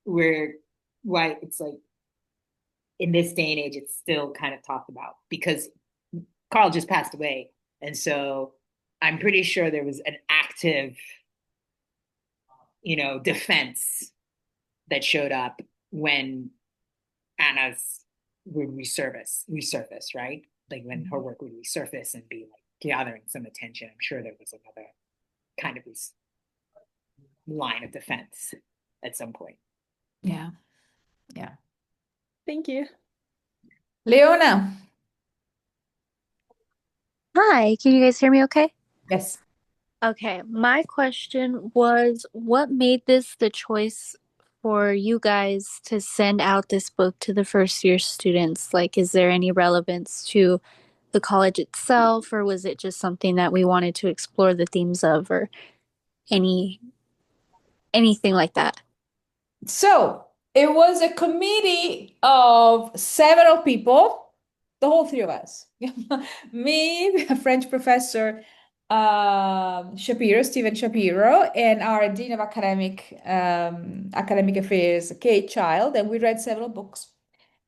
it's like in this day and age, it's still kind of talked about because Carl just passed away. And so I'm pretty sure there was an active, defense that showed up when Anna's would resurface, right? Like when her work would resurface and be like gathering some attention. I'm sure there was another kind of this line of defense at some point. Yeah. Yeah. Thank you. Leona. Hi, can you guys hear me okay? Yes. Okay, my question was what made this the choice for you guys to send out this book to the first year students? Like, is there any relevance to the college itself, or was it just something that we wanted to explore the themes of, or anything like that? So it was a committee of several people, the whole 3 of us. Me, a French professor, Stephen Shapiro, and our Dean of Academic Affairs, Kate Child, and we read several books.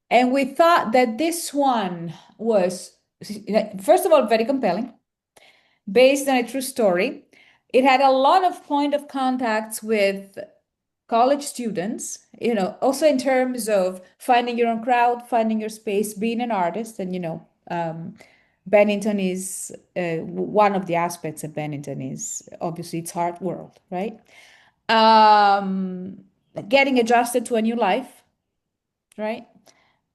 And we thought that this one was, first of all, very compelling, based on a true story. It had a lot of point of contacts with college students, also in terms of finding your own crowd, finding your space, being an artist. And, Bennington is one of the aspects of Bennington is obviously its art world, right? Um, Getting adjusted to a new life, right?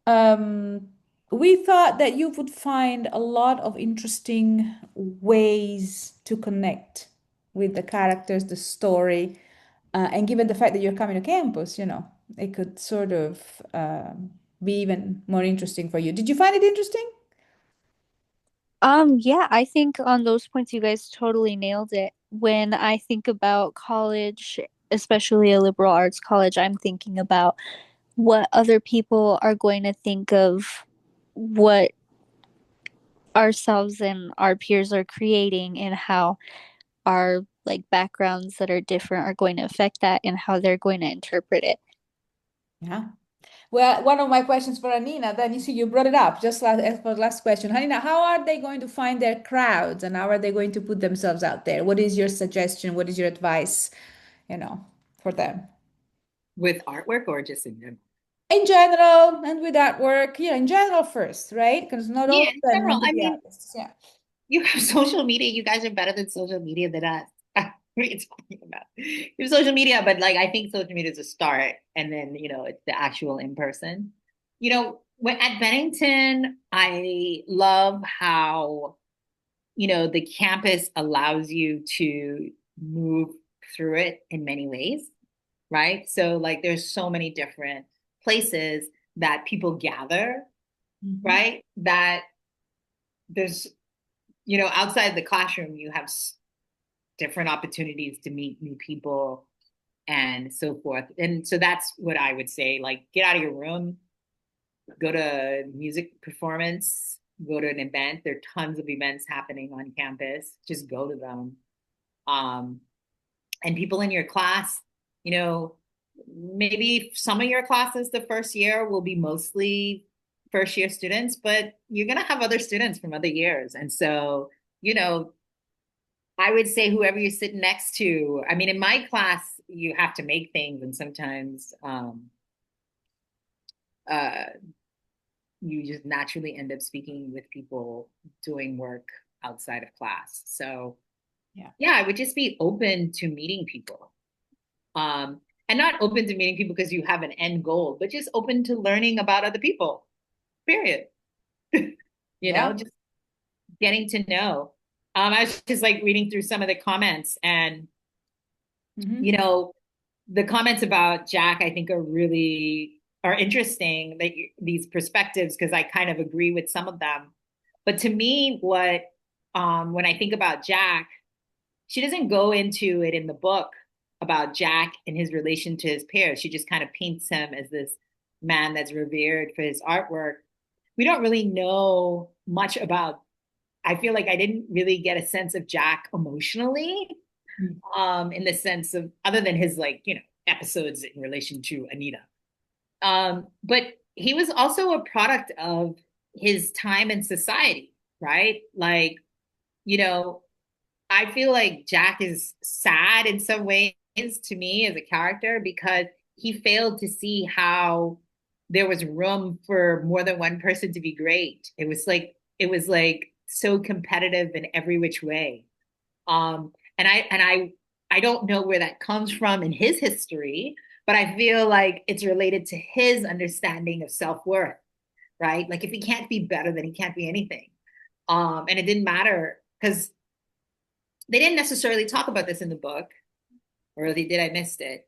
Um, we thought that you would find a lot of interesting ways to connect with the characters, the story, and given the fact that you're coming to campus, it could sort of be even more interesting for you. Did you find it interesting? Yeah, I think on those points you guys totally nailed it. When I think about college, especially a liberal arts college, I'm thinking about what other people are going to think of what ourselves and our peers are creating and how our like backgrounds that are different are going to affect that and how they're going to interpret it. Yeah. Well, one of my questions for Anina, then you see you brought it up just as for the last question. Anina, how are they going to find their crowds and how are they going to put themselves out there? What is your suggestion? What is your advice, for them? With artwork or just in general? In general, and with artwork, in general first, right? Because not all Yeah, of in them general. want to I be mean, artists. Yeah. you have social media. You guys are better than social media than us. What are you talking about? You have social media, but like I think social media is a start, and then it's the actual in person. When at Bennington, I love how the campus allows you to move through it in many ways, right? So like there's so many different places that people gather, right? That there's outside the classroom, you have different opportunities to meet new people and so forth. And so that's what I would say, like get out of your room, go to music performance, go to an event. There are tons of events happening on campus. Just go to them. Um, and people in your class, maybe some of your classes the first year will be mostly first year students, but you're going to have other students from other years. And so, I would say whoever you're sitting next to, I mean, in my class, you have to make things, and sometimes uh, you just naturally end up speaking with people doing work outside of class. So, yeah, I would just be open to meeting people. And not open to meeting people because you have an end goal, but just open to learning about other people, period. Just getting to know. I was just like reading through some of the comments and the comments about Jack, I think are interesting, that these perspectives, because I kind of agree with some of them. But to me, when I think about Jack, she doesn't go into it in the book about Jack and his relation to his peers. She just kind of paints him as this man that's revered for his artwork. We don't really know much about, I feel like I didn't really get a sense of Jack emotionally, in the sense of, other than his episodes in relation to Anita. But he was also a product of his time in society, right? Like, I feel like Jack is sad in some ways to me as a character because he failed to see how there was room for more than one person to be great. It was like so competitive in every which way. And I don't know where that comes from in his history, but I feel like it's related to his understanding of self-worth, right? Like if he can't be better, then he can't be anything. And it didn't matter because they didn't necessarily talk about this in the book, or they did, I missed it.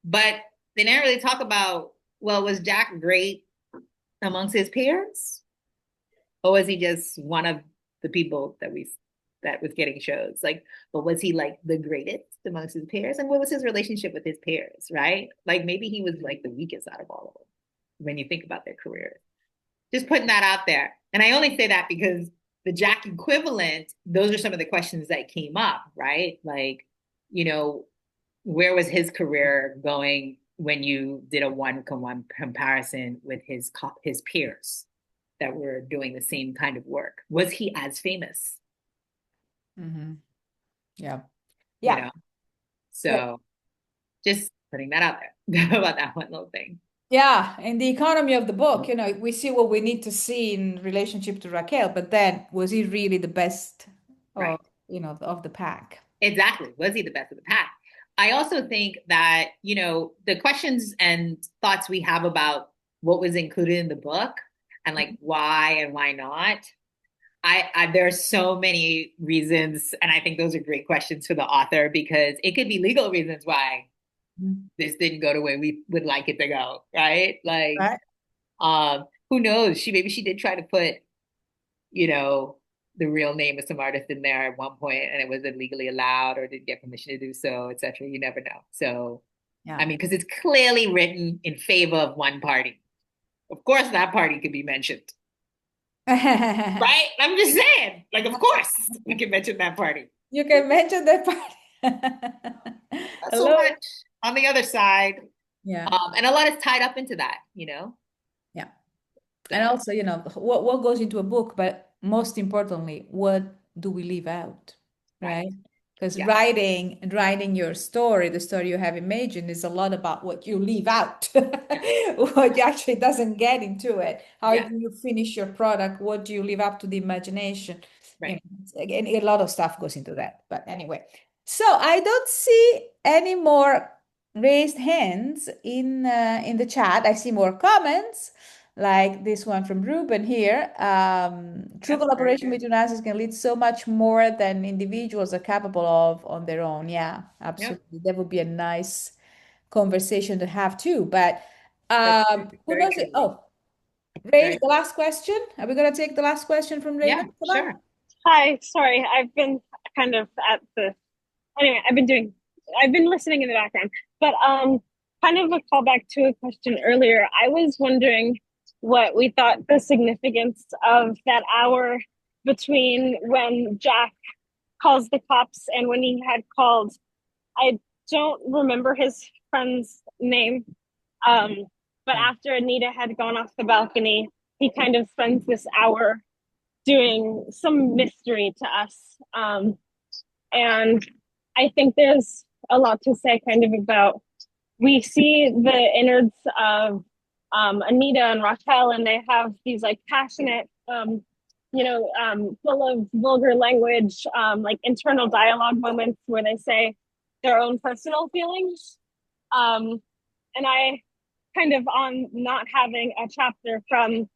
But they didn't really talk about, well, was Jack great amongst his peers? Or was he just one of the people that was getting shows? Like, but was he like the greatest amongst his peers? And what was his relationship with his peers, right? Like maybe he was like the weakest out of all of them when you think about their careers. Just putting that out there. And I only say that because the Jack equivalent, those are some of the questions that came up, right? Like, where was his career going when you did a one-to-one comparison with his peers that were doing the same kind of work? Was he as famous? Mm-hmm. Yeah. You Yeah. know, so just putting that out there about that one little thing. Yeah, in the economy of the book, you know, we see what we need to see in relationship to Raquel, but then was he really the best Right. of, you know, of the pack? Exactly. Was he the best of the pack? I also think that, you know, the questions and thoughts we have about what was included in the book and like why and why not. There are so many reasons, and I think those are great questions for the author because it could be legal reasons why this didn't go the way we would like it to go, right? Like, who knows? Maybe she did try to put, you know, the real name of some artist in there at one point, and it wasn't legally allowed or didn't get permission to do so, etc. You never know. So, Yeah. I mean, because it's clearly written in favor of one party. Of course, that party could be mentioned. Right? I'm just saying, like, of course, we can mention that party. You can mention that party. Not so much on the other side. Yeah. And a lot is tied up into that, you know? Yeah. And also, you know, what goes into a book, but most importantly, what do we leave out, right? Because writing your story, the story you have imagined, is a lot about what you leave out, what actually doesn't get into it. How do you finish your product? What do you leave up to the imagination? You know, again, a lot of stuff goes into that. But anyway, so I don't see any more raised hands in the chat. I see more comments, like this one from Ruben here. True collaboration between us can lead so much more than individuals are capable of on their own. Yeah, absolutely. That would be a nice conversation to have too. But who knows it? Oh, Raven, the last question. Are we going to take the last question from Raven? Yeah, sure. Hi, sorry, I've been kind of anyway, I've been listening in the background, but kind of a callback to a question earlier. I was wondering what we thought the significance of that hour between when Jack calls the cops and when he had called. I don't remember his friend's name, but after Anita had gone off the balcony, he kind of spends this hour doing some mystery to us. And I think there's a lot to say kind of about, we see the innards of Anita and Raquel, and they have these like passionate, full of vulgar language, like internal dialogue moments where they say their own personal feelings. And I kind of, on not having a chapter from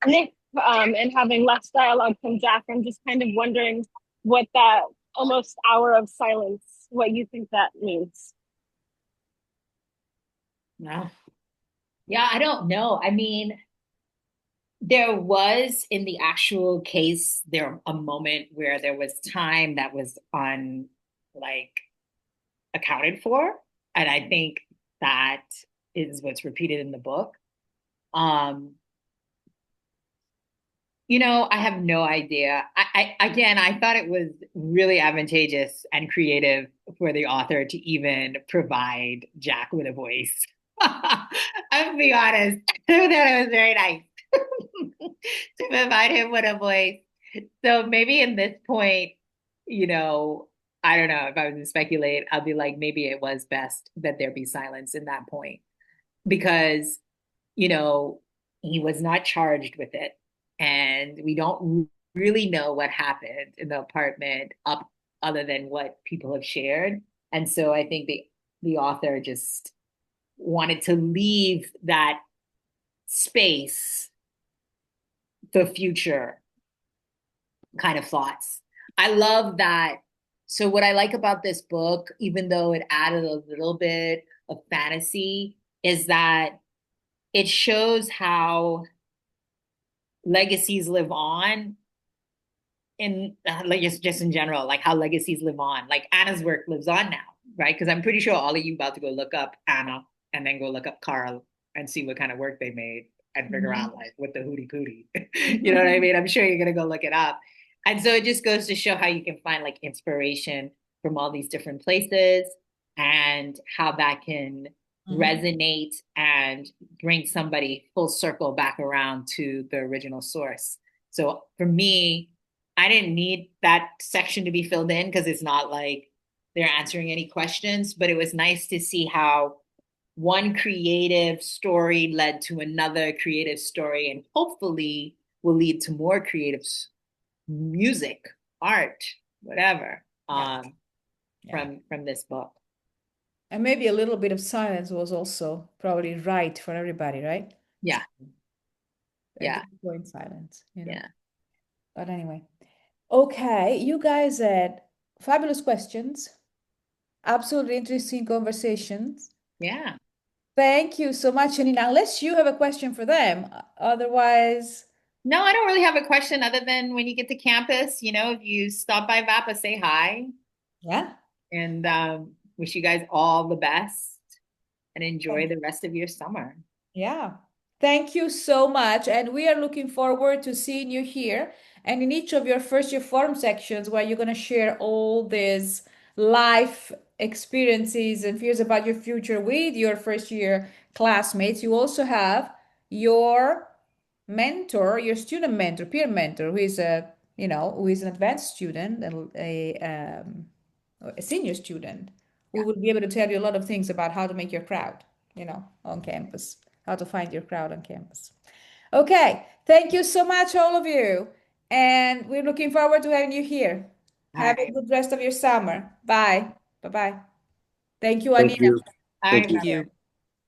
Nick and having less dialogue from Jack, I'm just kind of wondering what that almost hour of silence, what you think that means. No. Yeah, I don't know. I mean, there was in the actual case, there a moment where there was time that was accounted for. And I think that is what's repeated in the book. You know, I have no idea. I thought it was really advantageous and creative for the author to even provide Jack with a voice. I'll be honest. I thought it was very nice to provide him with a voice. So maybe in this point, you know, I don't know if I was to speculate, I'll be like, maybe it was best that there be silence in that point because, you know, he was not charged with it. And we don't really know what happened in the apartment other than what people have shared. And so I think the author just wanted to leave that space for future kind of thoughts. I love that. So what I like about this book, even though it added a little bit of fantasy, is that it shows how legacies live on in like just in general, like how legacies live on. Like Anna's work lives on now, right? Because I'm pretty sure all of you about to go look up Anna and then go look up Carl and see what kind of work they made and figure out like what the hootie pootie. You know what I mean? I'm sure you're gonna go look it up. And so it just goes to show how you can find like inspiration from all these different places and how that can resonate and bring somebody full circle back around to the original source. So for me, I didn't need that section to be filled in because it's not like they're answering any questions, but it was nice to see how one creative story led to another creative story, and hopefully will lead to more creative music, art, whatever, from this book. And maybe a little bit of silence was also probably right for everybody, right? Yeah. Yeah. Go in silence, you know. Yeah. But anyway. Okay, you guys had fabulous questions, absolutely interesting conversations. Yeah. Thank you so much, Anina. Unless you have a question for them, otherwise. No, I don't really have a question other than when you get to campus, if you stop by VAPA, say hi. Yeah. And wish you guys all the best and enjoy the rest of your summer. Yeah. Thank you so much. And we are looking forward to seeing you here and in each of your first year forum sections where you're going to share all these life experiences and fears about your future with your first year classmates. You also have your mentor, your student mentor, peer mentor, who is who is an advanced student and a senior student who will be able to tell you a lot of things about how to make your crowd, on campus, how to find your crowd on campus. Okay, thank you so much, all of you. And we're looking forward to having you here. Have a good rest of your summer. Bye. Bye-bye. Thank you, Thank Anina. you. All Thank right, you. Thank you.